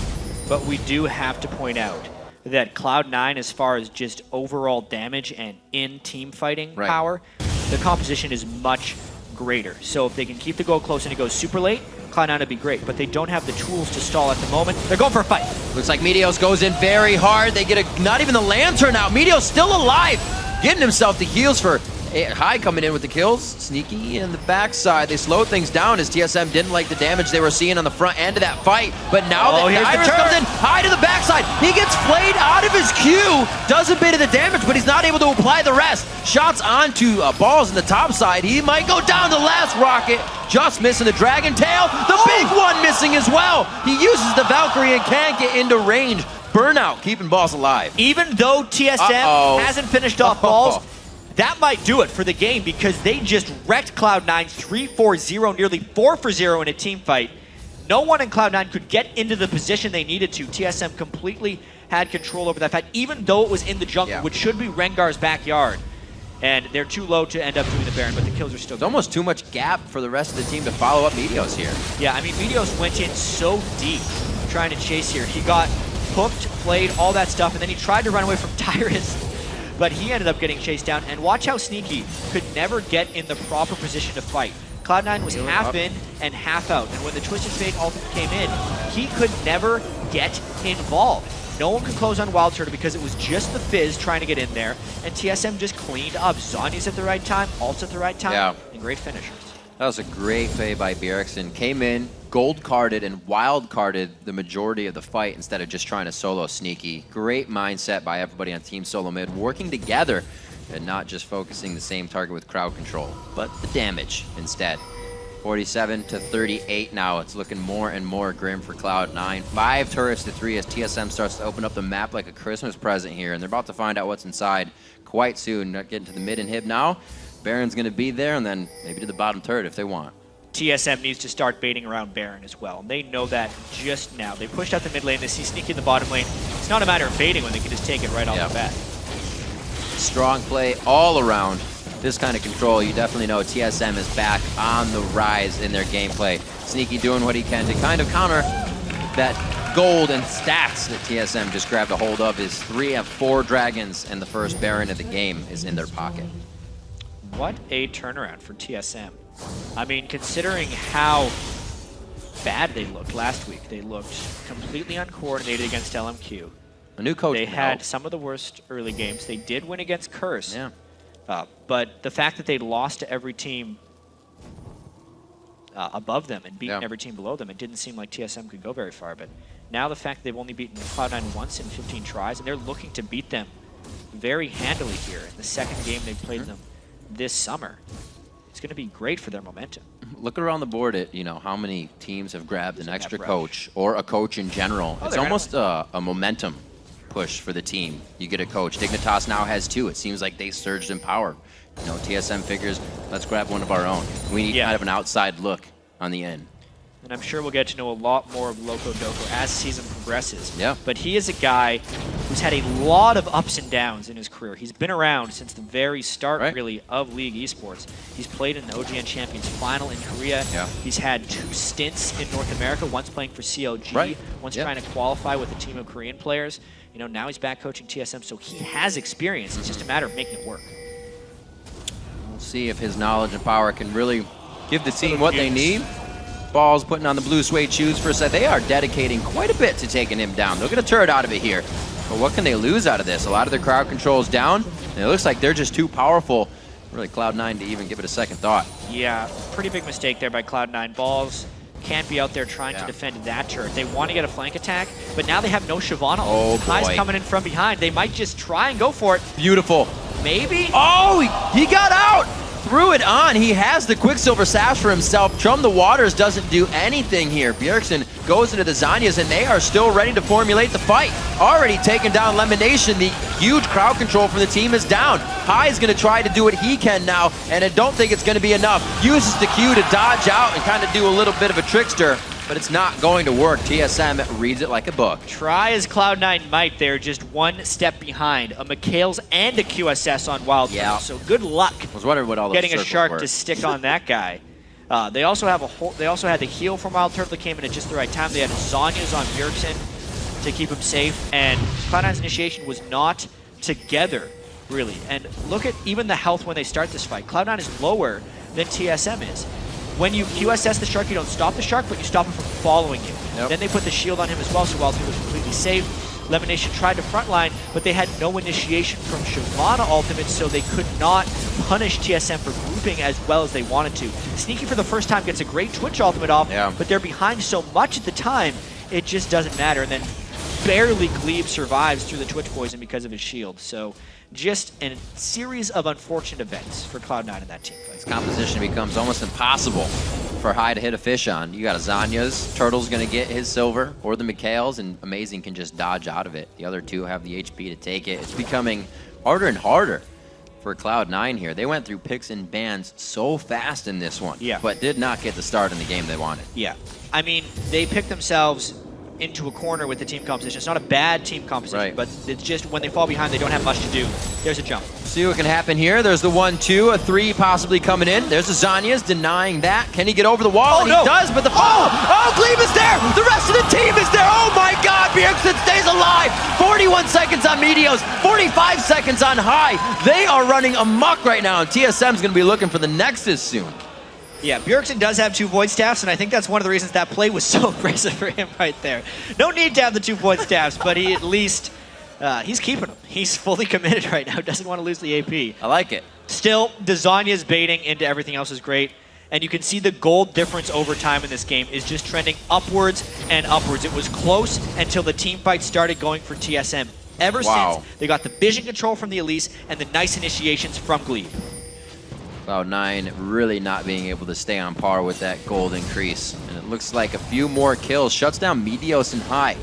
But we do have to point out that Cloud9, as far as just overall damage and in-team fighting power, the composition is much greater. So if they can keep the goal close and it goes super late, Cloud9 would be great. But they don't have the tools to stall at the moment. They're going for a fight. Looks like Meteos goes in very hard. They get not even the Lantern out. Meteos still alive, getting himself the heals for High coming in with the kills. Sneaky in the backside. They slowed things down as TSM didn't like the damage they were seeing on the front end of that fight. But now that Iris comes in, High to the backside. He gets flayed out of his Q. Does a bit of the damage, but he's not able to apply the rest. Shots onto balls in the top side. He might go down the last rocket. Just missing the Dragon Tail. The big one missing as well. He uses the Valkyrie and can't get into range. Burnout keeping balls alive. Even though TSM hasn't finished off balls, that might do it for the game because they just wrecked Cloud9 3-4-0, nearly 4-0 in a team fight. No one in Cloud9 could get into the position they needed to. TSM completely had control over that fight, even though it was in the jungle, which should be Rengar's backyard. And they're too low to end up doing the Baron, but the kills are still good. Almost too much gap for the rest of the team to follow up Meteos here. Yeah, I mean, Meteos went in so deep trying to chase here. He got hooked, played, all that stuff, and then he tried to run away from Tyrus. But he ended up getting chased down, and watch how Sneaky could never get in the proper position to fight. Cloud9 was half in and half out, and when the Twisted Fate ultimate came in, he could never get involved. No one could close on Wild Turtle because it was just the Fizz trying to get in there, and TSM just cleaned up. Zhonya's at the right time, ult's at the right time, and great finishers. That was a great play by Bjergsen. Came in, gold carded and wild carded the majority of the fight instead of just trying to solo Sneaky. Great mindset by everybody on Team Solo Mid, working together and not just focusing the same target with crowd control, but the damage instead. 47-38 now. It's looking more and more grim for Cloud9. 5 turrets to 3 as TSM starts to open up the map like a Christmas present here, and they're about to find out what's inside quite soon. Not getting to the mid inhib now. Baron's going to be there, and then maybe to the bottom turret if they want. TSM needs to start baiting around Baron as well. And they know that just now. They pushed out the mid lane. They see Sneaky in the bottom lane. It's not a matter of baiting when they can just take it right off the bat. Strong play all around. This kind of control, you definitely know TSM is back on the rise in their gameplay. Sneaky doing what he can to kind of counter that gold and stats that TSM just grabbed a hold of. Is 3 of 4 dragons, and the first Baron of the game is in their pocket. What a turnaround for TSM. I mean, considering how bad they looked last week, they looked completely uncoordinated against LMQ. A new coach. They had some of the worst early games. They did win against Curse. But the fact that they lost to every team above them and beaten every team below them, it didn't seem like TSM could go very far. But now the fact that they've only beaten Cloud9 once in 15 tries, and they're looking to beat them very handily here in the second game they've played them this summer. It's going to be great for their momentum. Look around the board at how many teams have grabbed an extra coach or a coach in general. It's almost a momentum push for the team. You get a coach. Dignitas now has 2. It seems like they surged in power. TSM figures, let's grab one of our own. We need kind of an outside look on the end. and I'm sure we'll get to know a lot more of Loco Doco as the season progresses. Yeah. But he is a guy who's had a lot of ups and downs in his career. He's been around since the very start, really, of League Esports. He's played in the OGN Champions Final in Korea. Yeah. He's had 2 stints in North America, once playing for CLG, once trying to qualify with a team of Korean players. You know, now he's back coaching TSM, so he has experience. It's just a matter of making it work. We'll see if his knowledge and power can really give the team what they need. Balls putting on the blue suede shoes for a set. They are dedicating quite a bit to taking him down. They'll get a turret out of it here. But what can they lose out of this? A lot of their crowd control is down, and it looks like they're just too powerful, really, Cloud9 to even give it a second thought. Yeah, pretty big mistake there by Cloud9. Balls can't be out there trying to defend that turret. They want to get a flank attack, but now they have no Shyvana. Oh, boy. High's coming in from behind. They might just try and go for it. Beautiful. Maybe? Oh, he got out! Threw it on. He has the Quicksilver Sash for himself. Chum the Waters doesn't do anything here. Bjergsen goes into the Zanyas, and they are still ready to formulate the fight. Already taken down Lemonation. The huge crowd control from the team is down. High is going to try to do what he can now, and I don't think it's going to be enough. Uses the Q to dodge out and kind of do a little bit of a trickster, but it's not going to work. TSM reads it like a book. Try as Cloud9 might, they're just one step behind. A McHale's and a QSS on Wild Turtle, so good luck. I was wondering what all those getting a circles shark were. to stick on that guy. They also have they also had the heal from Wild Turtle that came in at just the right time. They had Zanyas on Bjergsen to keep him safe, and Cloud9's initiation was not together, really. And look at even the health when they start this fight. Cloud9 is lower than TSM is. When you QSS the shark, you don't stop the shark, but you stop him from following you. Then they put the shield on him as well, so Wild Turtle was completely safe. Lemonation tried to frontline, but they had no initiation from Shyvana ultimate, so they could not punish TSM for grouping as well as they wanted to. Sneaky for the first time gets a great Twitch ultimate off, but they're behind so much at the time, it just doesn't matter. And then barely Glebe survives through the Twitch poison because of his shield. So just a series of unfortunate events for Cloud9 and that team. This composition becomes almost impossible for High to hit a fish on. You got a Zanya's, Turtle's gonna get his silver, or the Mikhails, and Amazing can just dodge out of it. The other two have the HP to take it. It's becoming harder and harder for Cloud9 here. They went through picks and bans so fast in this one, but did not get the start in the game they wanted. Yeah, I mean, they picked themselves into a corner with the team composition. It's not a bad team composition, but it's just when they fall behind, they don't have much to do. There's a jump. See what can happen here. There's the 1-2, a 3 possibly coming in. There's the Zanya's denying that. Can he get over the wall? And he does, but the Glebe is there! The rest of the team is there! Oh my god, Bjergsen stays alive! 41 seconds on Meteos, 45 seconds on High. They are running amok right now, and TSM's gonna be looking for the Nexus soon. Yeah, Bjergsen does have 2 void staffs, and I think that's one of the reasons that play was so aggressive for him right there. No need to have the 2 void staffs, but he at least, he's keeping them. He's fully committed right now, doesn't want to lose the AP. I like it. Still, Dazanya's baiting into everything else is great, and you can see the gold difference over time in this game is just trending upwards and upwards. It was close until the team fight started going for TSM. Ever since, they got the vision control from the Elise and the nice initiations from Glebe. Cloud9 really not being able to stay on par with that gold increase. And it looks like a few more kills. Shuts down Meteos and High.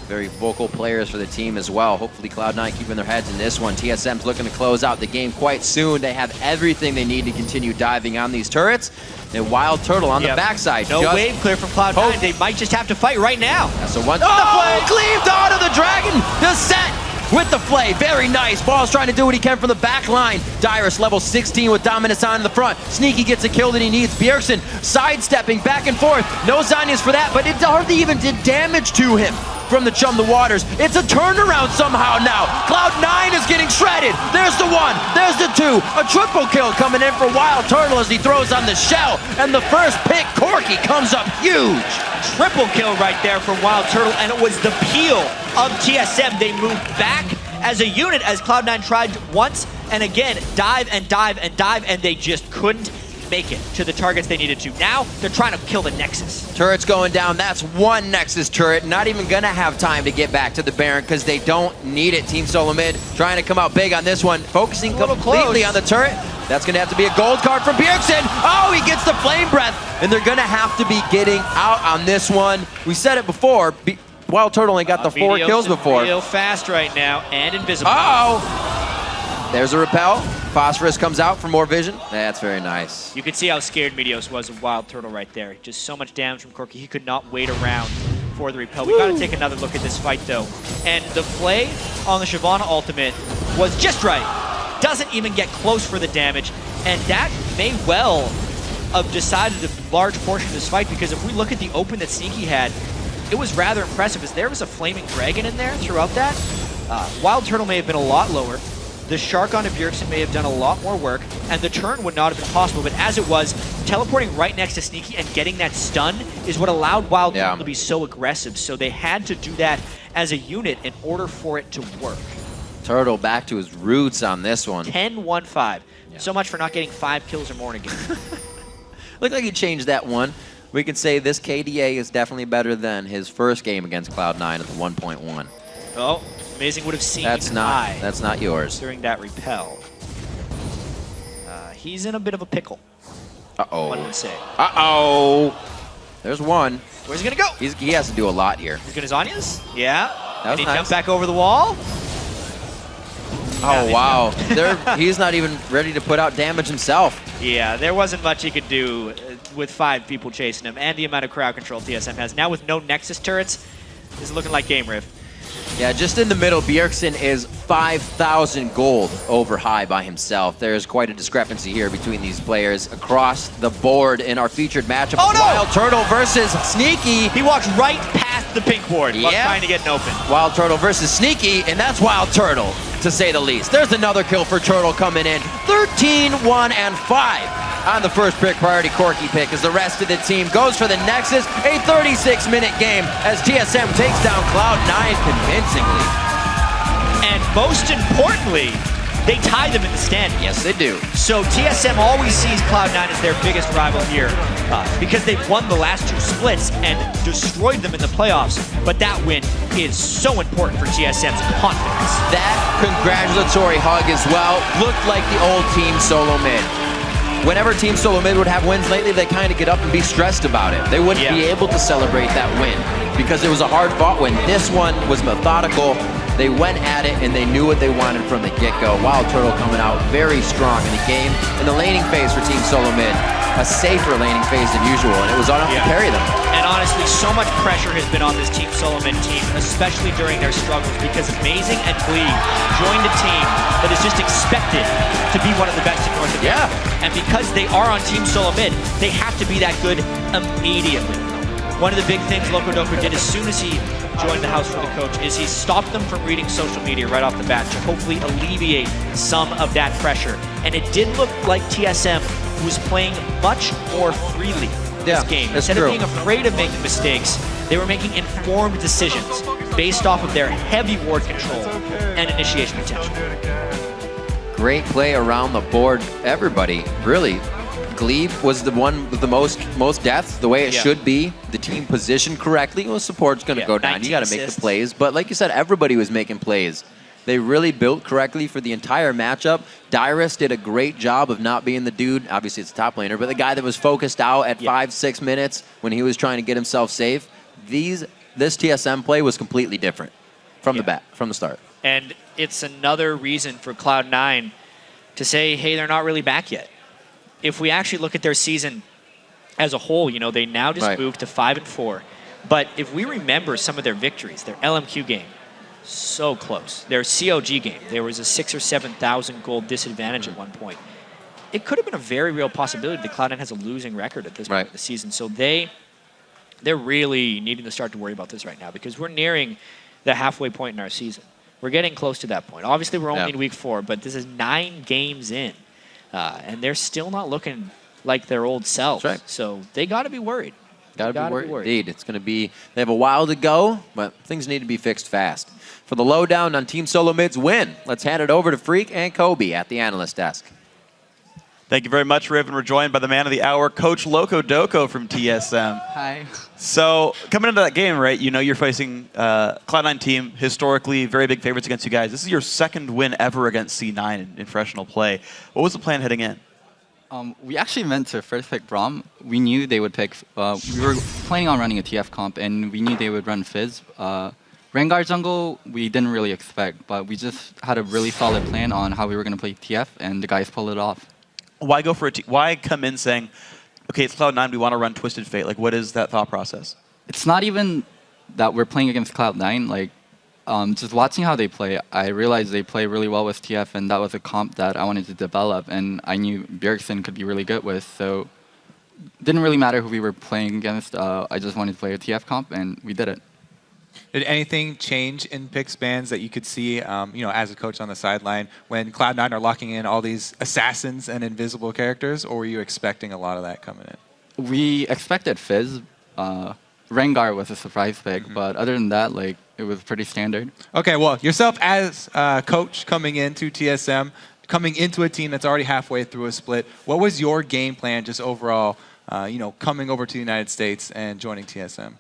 Very vocal players for the team as well. Hopefully Cloud9 keeping their heads in this one. TSM's looking to close out the game quite soon. They have everything they need to continue diving on these turrets. And Wild Turtle on the backside. No wave clear from Cloud9. They might just have to fight right now. That's a one. Oh, Cleaved onto the Dragon. The set with the flay. Very nice. Ball's trying to do what he can from the back line. Dyrus level 16 with Dominus on in the front. Sneaky gets a kill that he needs. Bjergsen sidestepping back and forth. No Zanya's for that, but it hardly even did damage to him from the Chum the Waters. It's a turnaround somehow now. Cloud9 is getting shredded. There's the 1, there's the 2. A triple kill coming in for Wild Turtle as he throws on the shell. And the first pick, Corky, comes up huge. Triple kill right there for Wild Turtle, and it was the peel of TSM. They moved back as a unit as Cloud9 tried once and again, dive and dive and dive, and they just couldn't make it to the targets they needed to. Now, they're trying to kill the Nexus. Turret's going down. That's 1 Nexus turret. Not even going to have time to get back to the Baron because they don't need it. Team Solo Mid trying to come out big on this one. Focusing completely on the turret. That's going to have to be a gold card from Bjergsen. Oh, he gets the Flame Breath. And they're going to have to be getting out on this one. We said it before. Wild Turtle only got the 4 kills before. Real fast right now and invisible. Uh-oh. There's a repel. Phosphorus comes out for more vision. That's very nice. You can see how scared Meteos was of Wild Turtle right there. Just so much damage from Corki. He could not wait around for the repel. We got to take another look at this fight, though. And the play on the Shyvana ultimate was just right. Doesn't even get close for the damage. And that may well have decided a large portion of this fight, because if we look at the open that Sneaky had, it was rather impressive, as there was a Flaming Dragon in there throughout that. Wild Turtle may have been a lot lower. The Shark onto Bjergsen may have done a lot more work, and the turn would not have been possible, but as it was, teleporting right next to Sneaky and getting that stun is what allowed Wild Turtle to be so aggressive, so they had to do that as a unit in order for it to work. Turtle back to his roots on this one. 10-1-5. So much for not getting 5 kills or more in a game. Looked like he changed that one. We could say this KDA is definitely better than his first game against Cloud9 at the 1.1. Oh, Amazing would have seen That's not yours. during that repel. He's in a bit of a pickle, Uh-oh. one would say. Uh-oh. There's one. Where's he gonna go? He has to do a lot here. He's gonna Zhonya's? Yeah. That was and he nice. jumped back over the wall. Oh, wow. He's not even ready to put out damage himself. Yeah, there wasn't much he could do with 5 people chasing him, and the amount of crowd control TSM has. Now with no Nexus turrets, this is looking like Game Rift. Yeah, just in the middle, Bjergsen is 5,000 gold over high by himself. There's quite a discrepancy here between these players across the board in our featured matchup. Oh, no! Wild Turtle versus Sneaky. He walks right past the pink ward while trying to get an open. Wild Turtle versus Sneaky, and that's Wild Turtle, to say the least. There's another kill for Turtle coming in. 13-1-5 on the first pick, priority Corki pick, as the rest of the team goes for the Nexus. A 36-minute game as TSM takes down Cloud9 convincingly. And most importantly, they tie them in the standings. Yes, they do. So TSM always sees Cloud9 as their biggest rival here because they've won the last 2 splits and destroyed them in the playoffs. But that win is so important for TSM's confidence. That congratulatory hug as well looked like the old Team Solo Mid. Whenever Team Solo Mid would have wins lately, they kind of get up and be stressed about it. They wouldn't be able to celebrate that win because it was a hard-fought win. This one was methodical. They went at it, and they knew what they wanted from the get-go. Wild Turtle coming out very strong in the game. In the laning phase for Team Solo Mid, a safer laning phase than usual, and it was enough to carry them. And honestly, so much pressure has been on this Team Solo Mid team, especially during their struggles, because Amazing and Glee joined a team that is just expected to be one of the best in North America. And because they are on Team Solo Mid, they have to be that good immediately. One of the big things Locodoco did as soon as he joined the house for the coach is he stopped them from reading social media right off the bat to hopefully alleviate some of that pressure. And it did look like TSM was playing much more freely this game. Instead of being afraid of making mistakes, they were making informed decisions based off of their heavy ward control and initiation potential. Great play around the board. Everybody, really. Glebe was the one with the most deaths, the way it should be. The team positioned correctly. Well, support's going to go down. You got to make the plays. But like you said, everybody was making plays. They really built correctly for the entire matchup. Dyrus did a great job of not being the dude, obviously it's a top laner, but the guy that was focused out at 5-6 minutes when he was trying to get himself safe. This TSM play was completely different from the start. And it's another reason for Cloud9 to say, hey, they're not really back yet. If we actually look at their season as a whole, you know, they now just moved to 5-4. But if we remember some of their victories, their LMQ game, so close. Their COG game, there was a 6,000 or 7,000 gold disadvantage at one point. It could have been a very real possibility that Cloud9 has a losing record at this point of the season. So they're really needing to start to worry about this right now because we're nearing the halfway point in our season. We're getting close to that point. Obviously, we're only in week 4, but this is 9 games in. And they're still not looking like their old selves. So they got to be worried. Got to be worried. Indeed. It's going to be, they have a while to go, but things need to be fixed fast. For the lowdown on Team Solo Mid's win, let's hand it over to Freak and Kobe at the analyst desk. Thank you very much, Riv, and we're joined by the man of the hour, Coach Locodoco from TSM. Hi. So, coming into that game, right, you know you're facing Cloud9 team, historically very big favorites against you guys. This is your second win ever against C9 in professional play. What was the plan heading in? We actually meant to first pick Braum. We knew they would pick, we were planning on running a TF comp, and we knew they would run Fizz. Rengar jungle, we didn't really expect, but we just had a really solid plan on how we were going to play TF, and the guys pulled it off. Why go for a why come in saying, okay, it's Cloud9, we want to run Twisted Fate? Like, what is that thought process? It's not even that we're playing against Cloud9. Like, just watching how they play, I realized they play really well with TF, and that was a comp that I wanted to develop, and I knew Bjergsen could be really good with, so it didn't really matter who we were playing against. I just wanted to play a TF comp, and we did it. Did anything change in pick spans that you could see, as a coach on the sideline, when Cloud9 are locking in all these assassins and invisible characters, or were you expecting a lot of that coming in? We expected Fizz. Rengar was a surprise pick, but other than that, like, it was pretty standard. Okay, well, yourself as coach coming into TSM, coming into a team that's already halfway through a split, what was your game plan just overall, coming over to the United States and joining TSM?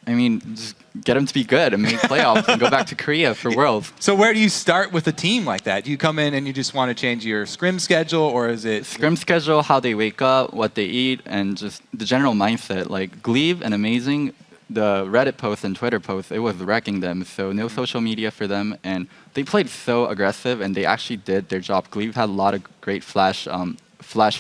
I mean, just get them to be good and make playoffs and go back to Korea for Worlds. So where do you start with a team like that? Do you come in and you just want to change your scrim schedule, or is it... Scrim schedule, how they wake up, what they eat, and just the general mindset. Like, Glebe and Amazing, the Reddit posts and Twitter posts, it was wrecking them. So no social media for them, and they played so aggressive, and they actually did their job. Glebe had a lot of great flash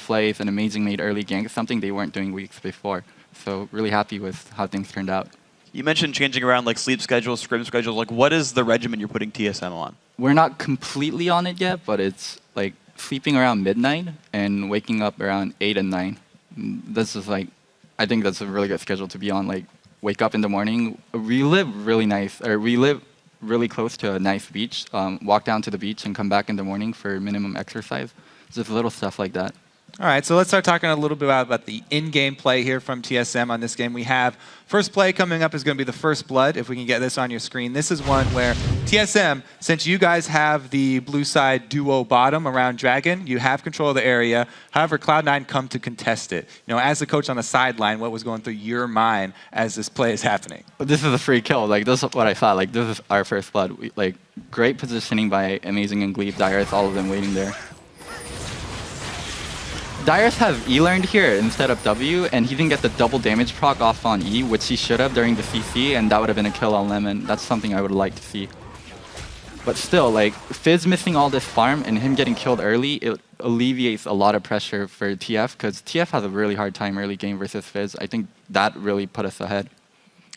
plays, and Amazing made early ganks, something they weren't doing weeks before. So really happy with how things turned out. You mentioned changing around like sleep schedules, scrim schedules. Like, what is the regimen you're putting TSM on? We're not completely on it yet, but it's like sleeping around midnight and waking up around 8 and 9. This is like, I think that's a really good schedule to be on. Like, wake up in the morning. We live really close to a nice beach. Walk down to the beach and come back in the morning for minimum exercise. Just little stuff like that. All right, so let's start talking a little bit about the in-game play here from TSM on this game. We have first play coming up is going to be the First Blood, if we can get this on your screen. This is one where TSM, since you guys have the blue side duo bottom around Dragon, you have control of the area. However, Cloud9 come to contest it. As the coach on the sideline, what was going through your mind as this play is happening? This is a free kill. Like, this is what I thought. Like, this is our First Blood. Great positioning by Amazing and Glebe, Dyrus, all of them waiting there. Dyrus has E learned here instead of W, and he didn't get the double damage proc off on E, which he should have during the CC, and that would have been a kill on Lemon. That's something I would like to see. But still, like, Fizz missing all this farm and him getting killed early, it alleviates a lot of pressure for TF, because TF has a really hard time early game versus Fizz. I think that really put us ahead.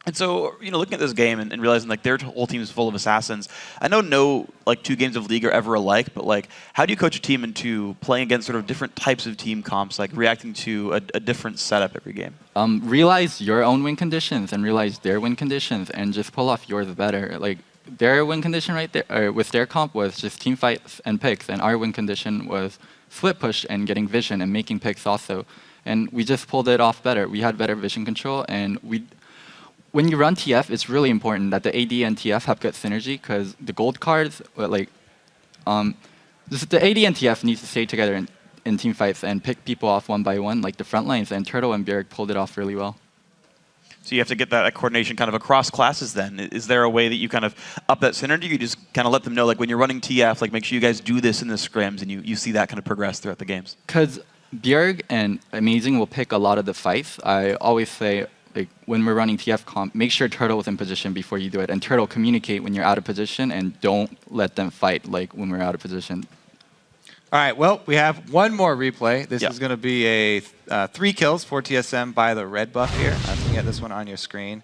And so, looking at this game and realizing like their whole team is full of assassins, I know no like 2 games of League are ever alike, but like how do you coach a team into playing against sort of different types of team comps, like reacting to a different setup every game? Realize your own win conditions and realize their win conditions, and just pull off yours better. Like, their win condition right there, or with their comp, was just team fights and picks, and our win condition was split push and getting vision and making picks also. And we just pulled it off better. We had better vision control, and when you run TF, it's really important that the AD and TF have good synergy, because the gold cards, the AD and TF need to stay together in team fights and pick people off one by one, like the front lines, and Turtle and Bjerg pulled it off really well. So you have to get that coordination kind of across classes then. Is there a way that you kind of up that synergy? You just kind of let them know, like when you're running TF, like make sure you guys do this in the scrims, and you see that kind of progress throughout the games? Because Bjerg and Amazing will pick a lot of the fights. I always say, like, when we're running TF comp, make sure Turtle is in position before you do it. And Turtle, communicate when you're out of position, and don't let them fight like when we're out of position. All right, well, we have one more replay. This is going to be a 3 kills for TSM by the red buff here. I'm going to get this one on your screen.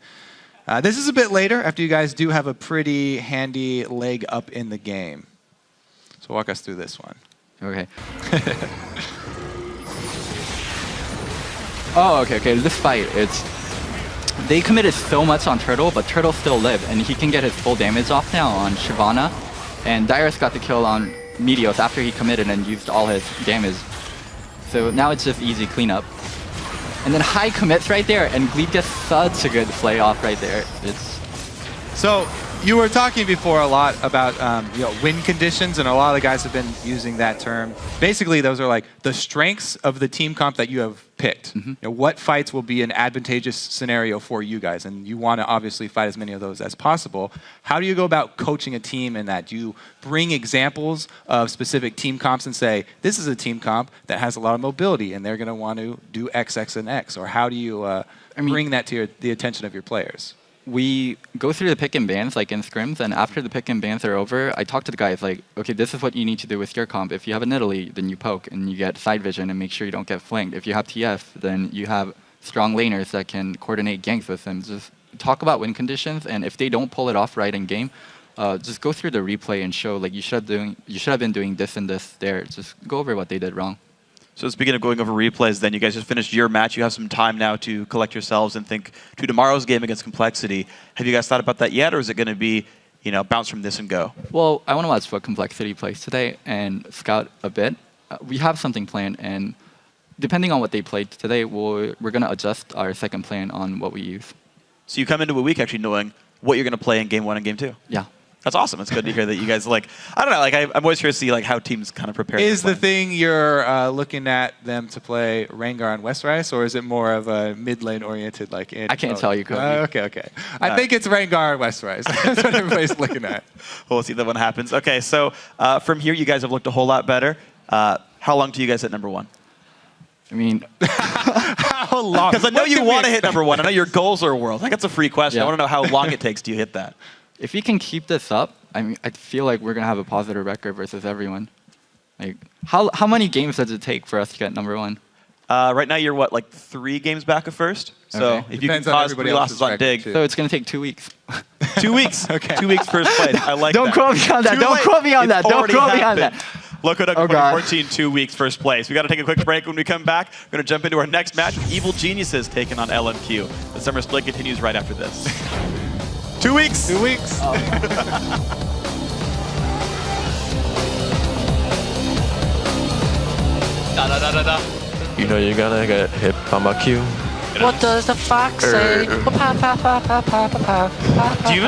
This is a bit later, after you guys do have a pretty handy leg up in the game. So walk us through this one. Okay. Okay. This fight, they committed so much on Turtle, but Turtle still lived, and he can get his full damage off now on Shyvana. And Dyrus got the kill on Meteos after he committed and used all his damage. So now it's just easy cleanup. And then high commits right there, and Glebe gets such a good play off right there. So you were talking before a lot about win conditions, and a lot of the guys have been using that term. Basically, those are like the strengths of the team comp that you have picked. What fights will be an advantageous scenario for you guys, and you want to obviously fight as many of those as possible. How do you go about coaching a team in that? Do you bring examples of specific team comps and say, this is a team comp that has a lot of mobility, and they're going to want to do X, X, and X? Or how do you bring that to the attention of your players? we go through the pick and bans like in scrims, and after the pick and bans are over, I talk to the guys like, okay, this is what you need to do with your comp. If you have an Italy, then you poke and you get side vision and make sure you don't get flanked. If you have TF, then you have strong laners that can coordinate ganks with them. Just talk about win conditions, and if they don't pull it off right in game, just go through the replay and show like you should have been doing this and this there. Just go over what they did wrong. So speaking of going over replays, then you guys just finished your match. You have some time now to collect yourselves and think to tomorrow's game against Complexity. Have you guys thought about that yet, or is it going to be, bounce from this and go? Well, I want to watch what Complexity plays today and scout a bit. We have something planned, and depending on what they played today, we're going to adjust our second plan on what we use. So you come into a week actually knowing what you're going to play in Game 1 and Game 2? Yeah. That's awesome. It's good to hear that you guys I don't know, I'm always curious to see how teams kind of prepare. Is the thing you're looking at them to play Rengar on Westrise, or is it more of a mid lane oriented I can't tell you, Cody. Okay. I think it's Rengar on Westrise. That's what everybody's looking at. We'll see that when it happens. Okay, so from here, you guys have looked a whole lot better. How long do you guys hit number 1? I mean, how long? Because I know you want to hit number 1. I know your goals are world. I think that's a free question. Yeah. I want to know how long it takes to hit that. If we can keep this up, I feel like we're gonna have a positive record versus everyone. Like, how many games does it take for us to get number 1? Right now, you're what, 3 games back of first? So if you can cause 3 losses on Dig. So it's gonna take 2 weeks. 2 weeks. Okay. 2 weeks first play. I like Don't that. quote me on that. Too Don't late. quote me on It's that. Don't already quote me on happened. that. Look at Oh, God. 2014, 2 weeks first place. We got to take a quick break. When we come back, we're going to jump into our next match with Evil Geniuses taking on LMQ. The summer split continues right after this. 2 weeks. 2 weeks. You know you're gonna get hit by my Q. What does the fox say? Do you even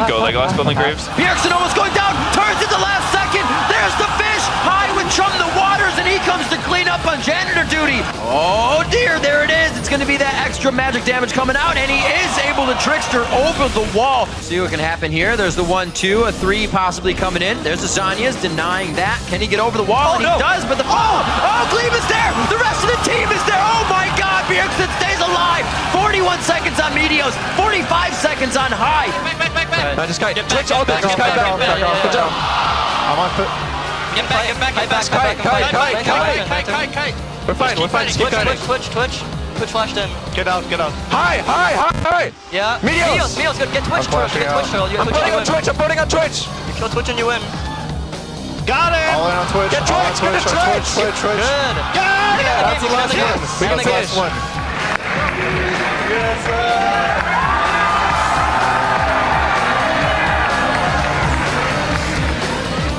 go Legolas building graves? Bjergsen almost going down, turns at the last second. There's the fish, high with Chum the Waters, and he comes to clean up on janitor duty. Oh dear, there it is. It's going to be that extra magic damage coming out, and he is able to trickster over the wall. See what can happen here. There's the 1-2, a 3 possibly coming in. There's the Zanya's denying that. Can he get over the wall? And he does, but Glebe is there. The rest of the team is there. Oh my God, Bjergsen stays alive. 41 seconds on Meteos, 45 seconds on High. No, just go. Twitch all back. Just go back. Good job. I'm on foot. Get back. Kite. We're fine. Keep going. Twitch flashed in. Get out. High. Yeah. Meteos, good. Get Twitch turtle. Get Twitch turtle. I'm putting on Twitch. You kill Twitch and you win. Got it. All in on Twitch. Get Twitch. Good. Got it. That's the last one. We got the last one. Yes, sir.